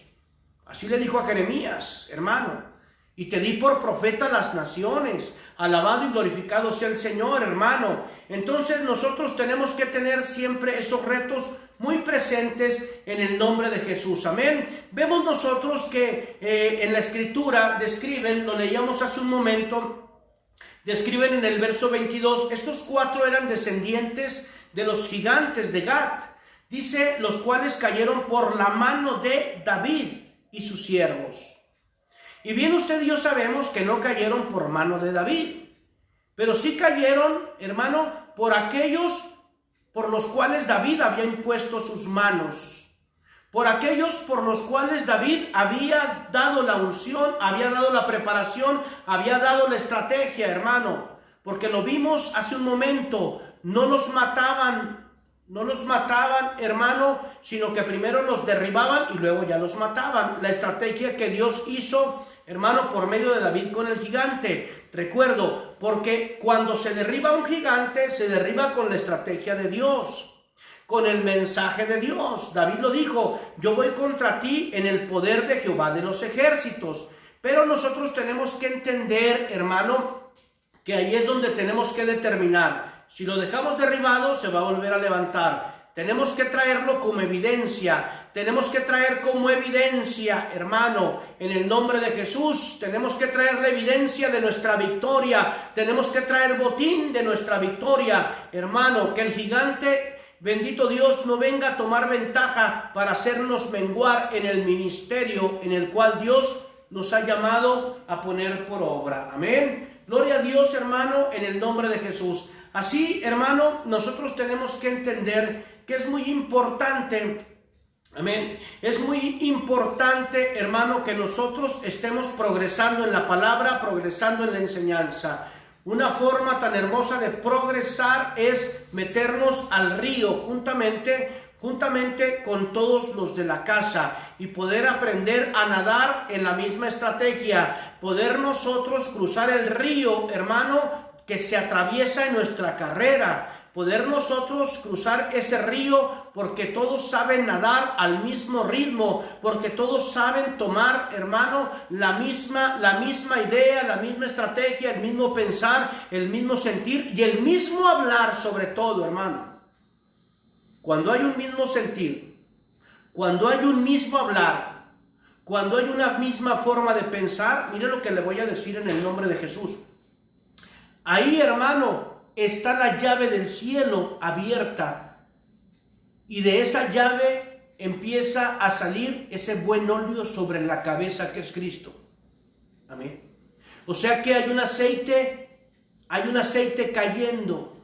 Speaker 1: Así le dijo a Jeremías, hermano. Y te di por profeta a las naciones. Alabado y glorificado sea el Señor, hermano. Entonces nosotros tenemos que tener siempre esos retos muy presentes en el nombre de Jesús. Amén. Vemos nosotros que en la Escritura describen, lo leíamos hace un momento, describen en el verso 22, estos 4 eran descendientes de los gigantes de Gat. Dice, los cuales cayeron por la mano de David y sus siervos. Y bien usted y yo sabemos que no cayeron por mano de David, pero sí cayeron, hermano, por aquellos por los cuales David había impuesto sus manos, por aquellos por los cuales David había dado la unción, había dado la preparación, había dado la estrategia, hermano, porque lo vimos hace un momento, no los mataban, hermano, sino que primero los derribaban y luego ya los mataban. La estrategia que Dios hizo, hermano, por medio de David con el gigante. Recuerdo, porque cuando se derriba un gigante, se derriba con la estrategia de Dios, con el mensaje de Dios. David lo dijo, yo voy contra ti en el poder de Jehová de los ejércitos. Pero nosotros tenemos que entender, hermano, que ahí es donde tenemos que determinar. Si lo dejamos derribado, se va a volver a levantar. Tenemos que traerlo como evidencia. Tenemos que traer como evidencia, hermano, en el nombre de Jesús. Tenemos que traer la evidencia de nuestra victoria. Tenemos que traer botín de nuestra victoria, hermano. Que el gigante, bendito Dios, no venga a tomar ventaja para hacernos menguar en el ministerio en el cual Dios nos ha llamado a poner por obra. Amén. Gloria a Dios, hermano, en el nombre de Jesús. Así, hermano, nosotros tenemos que entender que es muy importante, amén, es muy importante, hermano, que nosotros estemos progresando en la palabra, progresando en la enseñanza. Una forma tan hermosa de progresar es meternos al río juntamente con todos los de la casa y poder aprender a nadar en la misma estrategia, poder nosotros cruzar el río, hermano, que se atraviesa en nuestra carrera, poder nosotros cruzar ese río porque todos saben nadar al mismo ritmo, porque todos saben tomar, hermano, la misma idea, la misma estrategia, el mismo pensar, el mismo sentir y el mismo hablar sobre todo, hermano. Cuando hay un mismo sentir, cuando hay un mismo hablar, cuando hay una misma forma de pensar, mire lo que le voy a decir en el nombre de Jesús. Ahí, hermano, está la llave del cielo abierta y de esa llave empieza a salir ese buen óleo sobre la cabeza que es Cristo. Amén. O sea que hay un aceite cayendo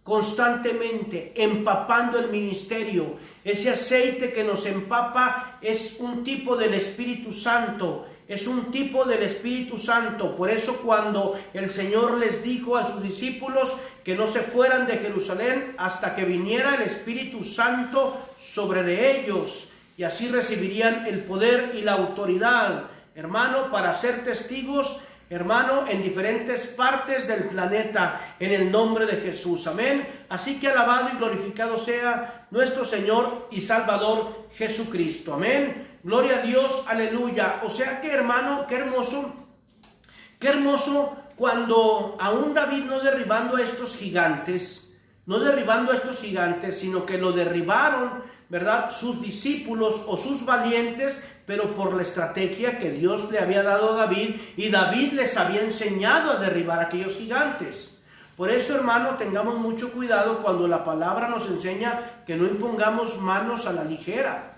Speaker 1: constantemente, empapando el ministerio. Ese aceite que nos empapa es un tipo del Espíritu Santo. Es un tipo del Espíritu Santo. Por eso cuando el Señor les dijo a sus discípulos que no se fueran de Jerusalén hasta que viniera el Espíritu Santo sobre de ellos, y así recibirían el poder y la autoridad, hermano, para ser testigos, hermano, en diferentes partes del planeta, en el nombre de Jesús. Amén. Así que alabado y glorificado sea nuestro Señor y Salvador Jesucristo. Amén. Gloria a Dios, aleluya. O sea que, hermano, qué hermoso cuando aún David no derribando a estos gigantes, sino que lo derribaron, ¿verdad?, sus discípulos o sus valientes, pero por la estrategia que Dios le había dado a David, y David les había enseñado a derribar a aquellos gigantes. Por eso, hermano, tengamos mucho cuidado cuando la palabra nos enseña que no impongamos manos a la ligera.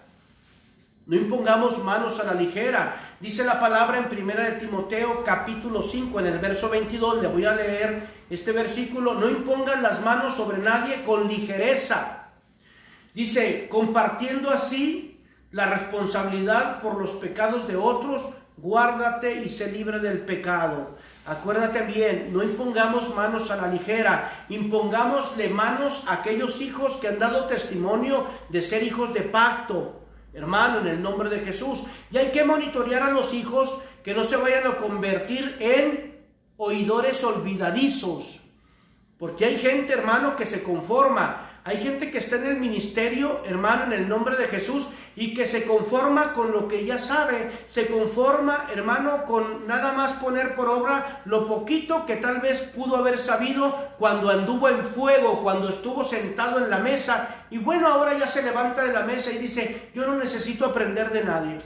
Speaker 1: No impongamos manos a la ligera. Dice la palabra en 1 de Timoteo capítulo 5, en el verso 22, le voy a leer este versículo: no impongas las manos sobre nadie con ligereza. Dice, compartiendo así la responsabilidad por los pecados de otros, guárdate y sé libre del pecado. Acuérdate bien, no impongamos manos a la ligera, impongámosle manos a aquellos hijos que han dado testimonio de ser hijos de pacto. Hermano, en el nombre de Jesús. Y hay que monitorear a los hijos que no se vayan a convertir en oidores olvidadizos. Porque hay gente, hermano, que se conforma. Hay gente que está en el ministerio, hermano, en el nombre de Jesús, y que se conforma con lo que ya sabe. Se conforma, hermano, con nada más poner por obra lo poquito que tal vez pudo haber sabido cuando anduvo en fuego, cuando estuvo sentado en la mesa. Y bueno, ahora ya se levanta de la mesa y dice, yo no necesito aprender de nadie.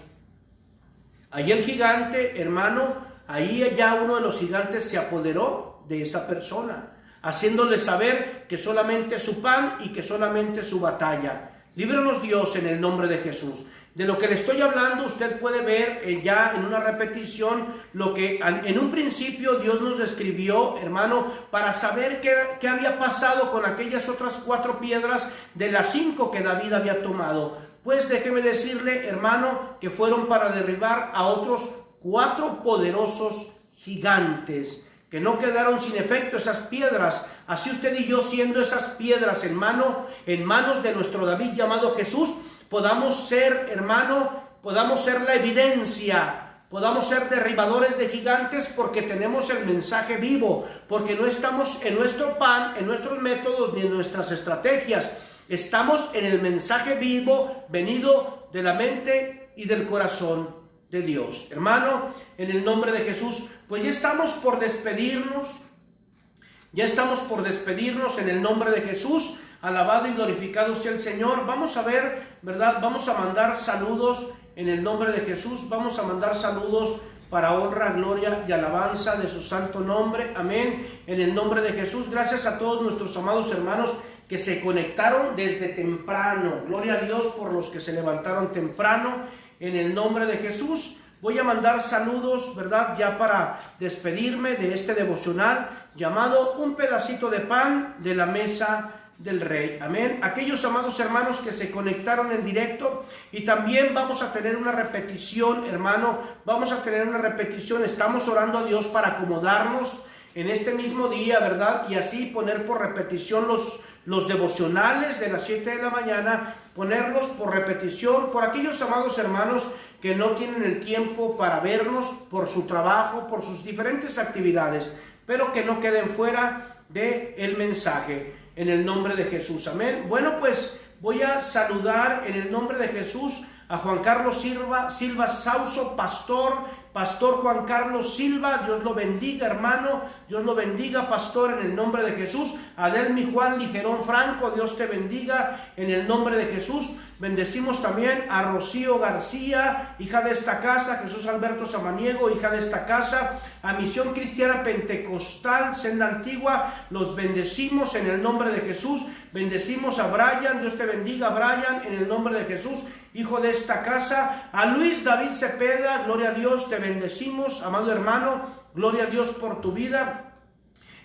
Speaker 1: Ahí el gigante, hermano, ahí ya uno de los gigantes se apoderó de esa persona, haciéndole saber que solamente su pan y que solamente su batalla. Líbranos Dios en el nombre de Jesús. De lo que le estoy hablando, usted puede ver ya en una repetición lo que en un principio Dios nos describió, hermano, para saber qué había pasado con aquellas otras 4 piedras de las 5 que David había tomado. Pues déjeme decirle, hermano, que fueron para derribar a otros 4 poderosos gigantes, que no quedaron sin efecto esas piedras. Así usted y yo, siendo esas piedras en manos de nuestro David llamado Jesús, podamos ser, hermano, podamos ser la evidencia, podamos ser derribadores de gigantes, porque tenemos el mensaje vivo, porque no estamos en nuestro pan, en nuestros métodos ni en nuestras estrategias. Estamos en el mensaje vivo, venido de la mente y del corazón de Dios. Hermano, en el nombre de Jesús, pues ya estamos por despedirnos en el nombre de Jesús. Alabado y glorificado sea el Señor. Vamos a ver, ¿verdad? Vamos a mandar saludos en el nombre de Jesús. Vamos a mandar saludos para honra, gloria y alabanza de su santo nombre. Amén. En el nombre de Jesús. Gracias a todos nuestros amados hermanos que se conectaron desde temprano. Gloria a Dios por los que se levantaron temprano. En el nombre de Jesús. Voy a mandar saludos, ¿verdad? Ya para despedirme de este devocional llamado Un pedacito de pan de la mesa del Rey. Amén. Aquellos amados hermanos que se conectaron en directo, y también vamos a tener una repetición, hermano. Vamos a tener una repetición. Estamos orando a Dios para acomodarnos en este mismo día, ¿verdad? Y así poner por repetición los devocionales de las 7 de la mañana, ponerlos por repetición por aquellos amados hermanos que no tienen el tiempo para vernos por su trabajo, por sus diferentes actividades, pero que no queden fuera del mensaje, en el nombre de Jesús. Amén. Bueno, pues voy a saludar en el nombre de Jesús a Juan Carlos Silva Sauso, Pastor Juan Carlos Silva. Dios lo bendiga, hermano. Dios lo bendiga, pastor, en el nombre de Jesús. Adelmi Juan Ligerón Franco, Dios te bendiga en el nombre de Jesús. Bendecimos también a Rocío García, hija de esta casa, Jesús Alberto Samaniego, hija de esta casa, a Misión Cristiana Pentecostal, Senda Antigua, los bendecimos en el nombre de Jesús. Bendecimos a Brian, Dios te bendiga, Brian, en el nombre de Jesús, hijo de esta casa. A Luis David Cepeda, gloria a Dios, te bendecimos, amado hermano, gloria a Dios por tu vida,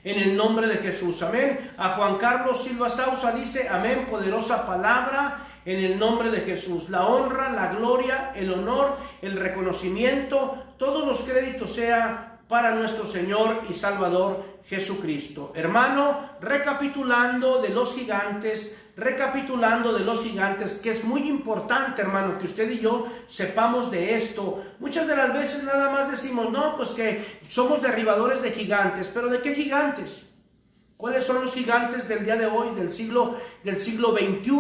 Speaker 1: en el nombre de Jesús. Amén. A Juan Carlos Silva Sausa dice, amén, poderosa palabra, en el nombre de Jesús. La honra, la gloria, el honor, el reconocimiento, todos los créditos sea para nuestro Señor y Salvador Jesucristo. Hermano, recapitulando de los gigantes, que es muy importante, hermano, que usted y yo sepamos de esto. Muchas de las veces nada más decimos, no, pues que somos derribadores de gigantes, pero ¿de qué gigantes? ¿Cuáles son los gigantes del día de hoy, del siglo XXI,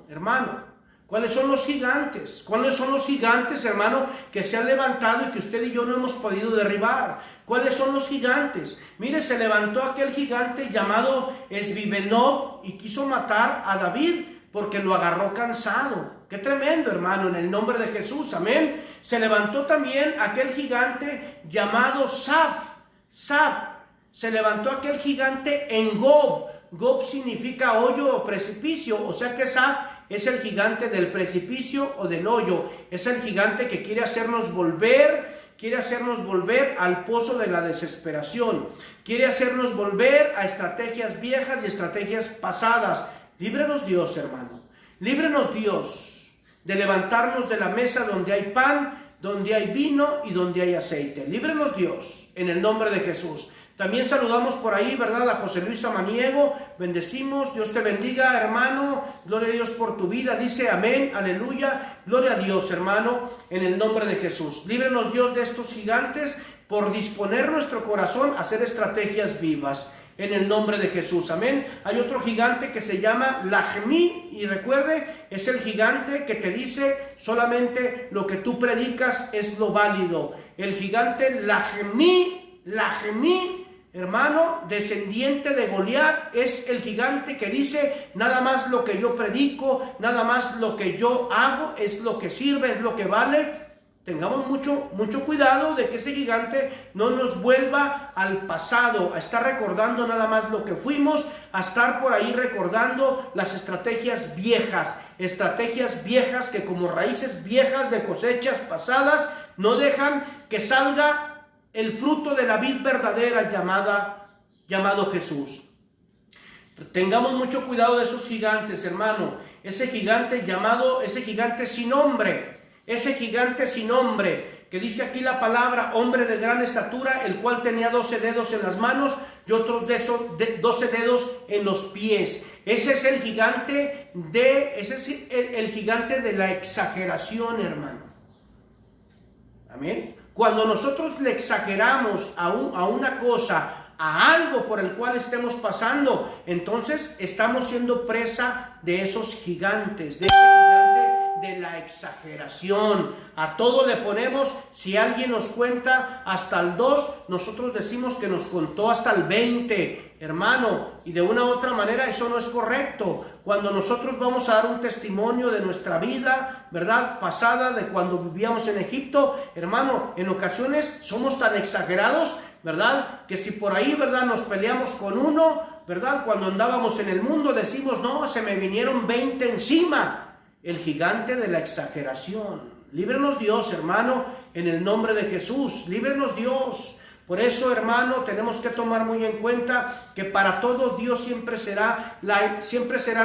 Speaker 1: hermano? ¿Cuáles son los gigantes? ¿Cuáles son los gigantes, hermano, que se han levantado y que usted y yo no hemos podido derribar? ¿Cuáles son los gigantes? Mire, se levantó aquel gigante llamado Esbibenob y quiso matar a David porque lo agarró cansado. Qué tremendo, hermano, en el nombre de Jesús, amén. Se levantó también aquel gigante llamado Saf. Se levantó aquel gigante en Gob. Gob significa hoyo o precipicio, o sea que Saf es el gigante del precipicio o del hoyo. Es el gigante que quiere hacernos volver al pozo de la desesperación. Quiere hacernos volver a estrategias viejas y estrategias pasadas. Líbrenos Dios, hermano. Líbrenos Dios de levantarnos de la mesa donde hay pan, donde hay vino y donde hay aceite. Líbrenos Dios en el nombre de Jesús. También saludamos por ahí, ¿verdad?, a José Luis Samaniego. Bendecimos, Dios te bendiga, hermano. Gloria a Dios por tu vida. Dice amén, aleluya. Gloria a Dios, hermano, en el nombre de Jesús. Líbrenos Dios de estos gigantes por disponer nuestro corazón a hacer estrategias vivas. En el nombre de Jesús, amén. Hay otro gigante que se llama Lajmí, y recuerde, es el gigante que te dice solamente lo que tú predicas es lo válido. El gigante Lajmí, hermano, descendiente de Goliat, es el gigante que dice nada más lo que yo predico, nada más lo que yo hago es lo que sirve, es lo que vale. Tengamos mucho cuidado de que ese gigante no nos vuelva al pasado, a estar recordando nada más lo que fuimos, a estar por ahí recordando las estrategias viejas que como raíces viejas de cosechas pasadas no dejan que salga el fruto de la vid verdadera llamado Jesús. Tengamos mucho cuidado de esos gigantes, hermano. Ese gigante sin nombre. Ese gigante sin nombre, que dice aquí la palabra, hombre de gran estatura, el cual tenía 12 dedos en las manos y otros 12 dedos en los pies. Ese es el gigante de la exageración, hermano. Amén. Cuando nosotros le exageramos a una cosa, a algo por el cual estemos pasando, entonces estamos siendo presa de esos gigantes, de ese gigante de la exageración. A todo le ponemos, si alguien nos cuenta hasta el 2, nosotros decimos que nos contó hasta el 20, hermano, y de una u otra manera eso no es correcto. Cuando nosotros vamos a dar un testimonio de nuestra vida, ¿verdad?, pasada, de cuando vivíamos en Egipto, hermano, en ocasiones somos tan exagerados, ¿verdad?, que si por ahí, ¿verdad?, nos peleamos con uno, ¿verdad?, cuando andábamos en el mundo decimos, no, se me vinieron 20 encima. El gigante de la exageración. Líbrenos Dios, hermano, en el nombre de Jesús. Líbrenos Dios. Por eso, hermano, tenemos que tomar muy en cuenta que para todo Dios siempre será la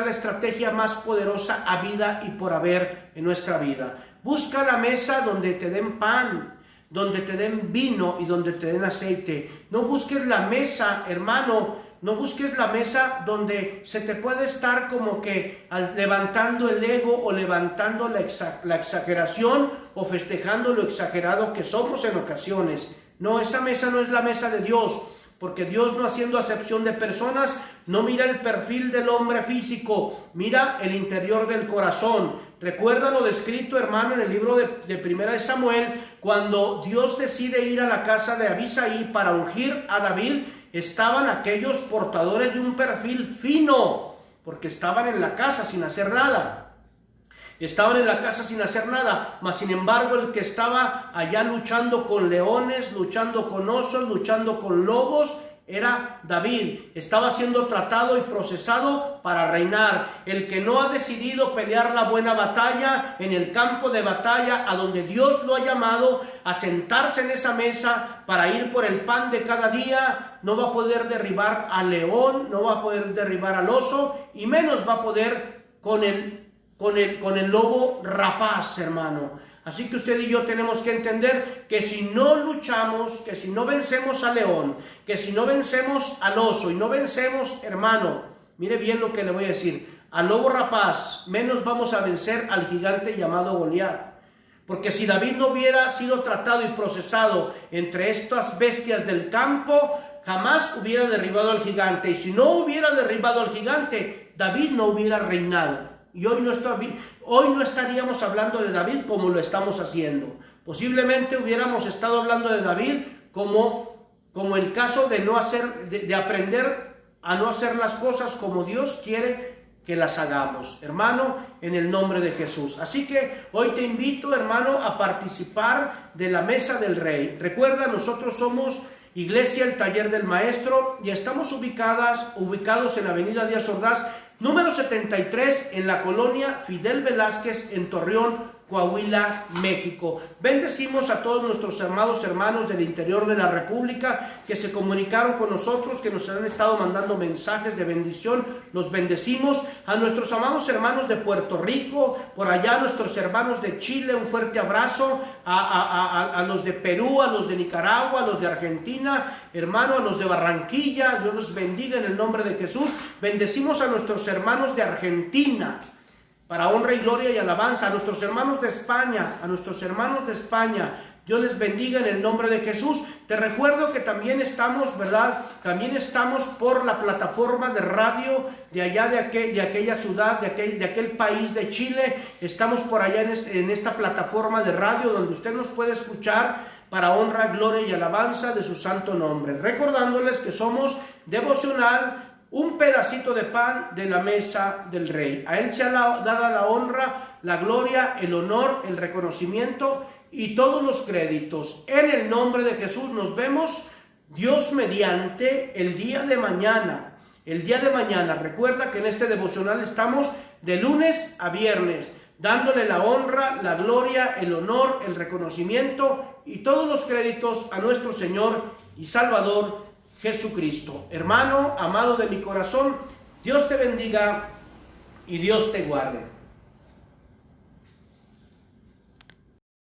Speaker 1: estrategia más poderosa a vida y por haber en nuestra vida. Busca la mesa donde te den pan, donde te den vino y donde te den aceite. No busques la mesa, hermano. No busques la mesa donde se te puede estar como que levantando el ego o levantando la exageración o festejando lo exagerado que somos en ocasiones. No, esa mesa no es la mesa de Dios, porque Dios, no haciendo acepción de personas, no mira el perfil del hombre físico, mira el interior del corazón. Recuerda lo descrito, hermano, en el libro de Primera de Samuel, cuando Dios decide ir a la casa de Abisai para ungir a David. Estaban aquellos portadores de un perfil fino, porque estaban en la casa sin hacer nada. Mas sin embargo el que estaba allá luchando con leones, luchando con osos, luchando con lobos, era David. Estaba siendo tratado y procesado para reinar. El que no ha decidido pelear la buena batalla en el campo de batalla a donde Dios lo ha llamado a sentarse en esa mesa para ir por el pan de cada día, no va a poder derribar al león, no va a poder derribar al oso, y menos va a poder con el lobo rapaz, hermano. Así que usted y yo tenemos que entender que si no luchamos, que si no vencemos al león, que si no vencemos al oso y no vencemos, hermano, mire bien lo que le voy a decir, al lobo rapaz, menos vamos a vencer al gigante llamado Goliat. Porque si David no hubiera sido tratado y procesado entre estas bestias del campo, jamás hubiera derribado al gigante. Y si no hubiera derribado al gigante, David no hubiera reinado. y hoy no estaríamos hablando de David como lo estamos haciendo. Posiblemente hubiéramos estado hablando de David como el caso de aprender a no hacer las cosas como Dios quiere que las hagamos, hermano, en el nombre de Jesús. Así que hoy te invito, hermano, a participar de la mesa del Rey. Recuerda, nosotros somos Iglesia El Taller del Maestro y estamos ubicados en la avenida Díaz Ordaz, número 73, en la colonia Fidel Velázquez, en Torreón, Coahuila, México. Bendecimos a todos nuestros amados hermanos del interior de la República que se comunicaron con nosotros, que nos han estado mandando mensajes de bendición. Los bendecimos. A nuestros amados hermanos de Puerto Rico, por allá nuestros hermanos de Chile, un fuerte abrazo. A los de Perú, a los de Nicaragua, a los de Argentina, hermano, a los de Barranquilla, Dios los bendiga en el nombre de Jesús. Bendecimos a nuestros hermanos de Argentina, para honra y gloria y alabanza, a nuestros hermanos de España, Dios les bendiga en el nombre de Jesús. Te recuerdo que también estamos, ¿verdad? También estamos por la plataforma de radio de allá de aquella ciudad, de aquel país de Chile. Estamos por allá en esta plataforma de radio donde usted nos puede escuchar para honra, gloria y alabanza de su santo nombre. Recordándoles que somos devocional, un pedacito de pan de la mesa del Rey. A Él se ha dado la honra, la gloria, el honor, el reconocimiento y todos los créditos. En el nombre de Jesús nos vemos, Dios mediante, el día de mañana. Recuerda que en este devocional estamos de lunes a viernes, dándole la honra, la gloria, el honor, el reconocimiento y todos los créditos a nuestro Señor y Salvador Jesucristo. Hermano, amado de mi corazón, Dios te bendiga y Dios te guarde.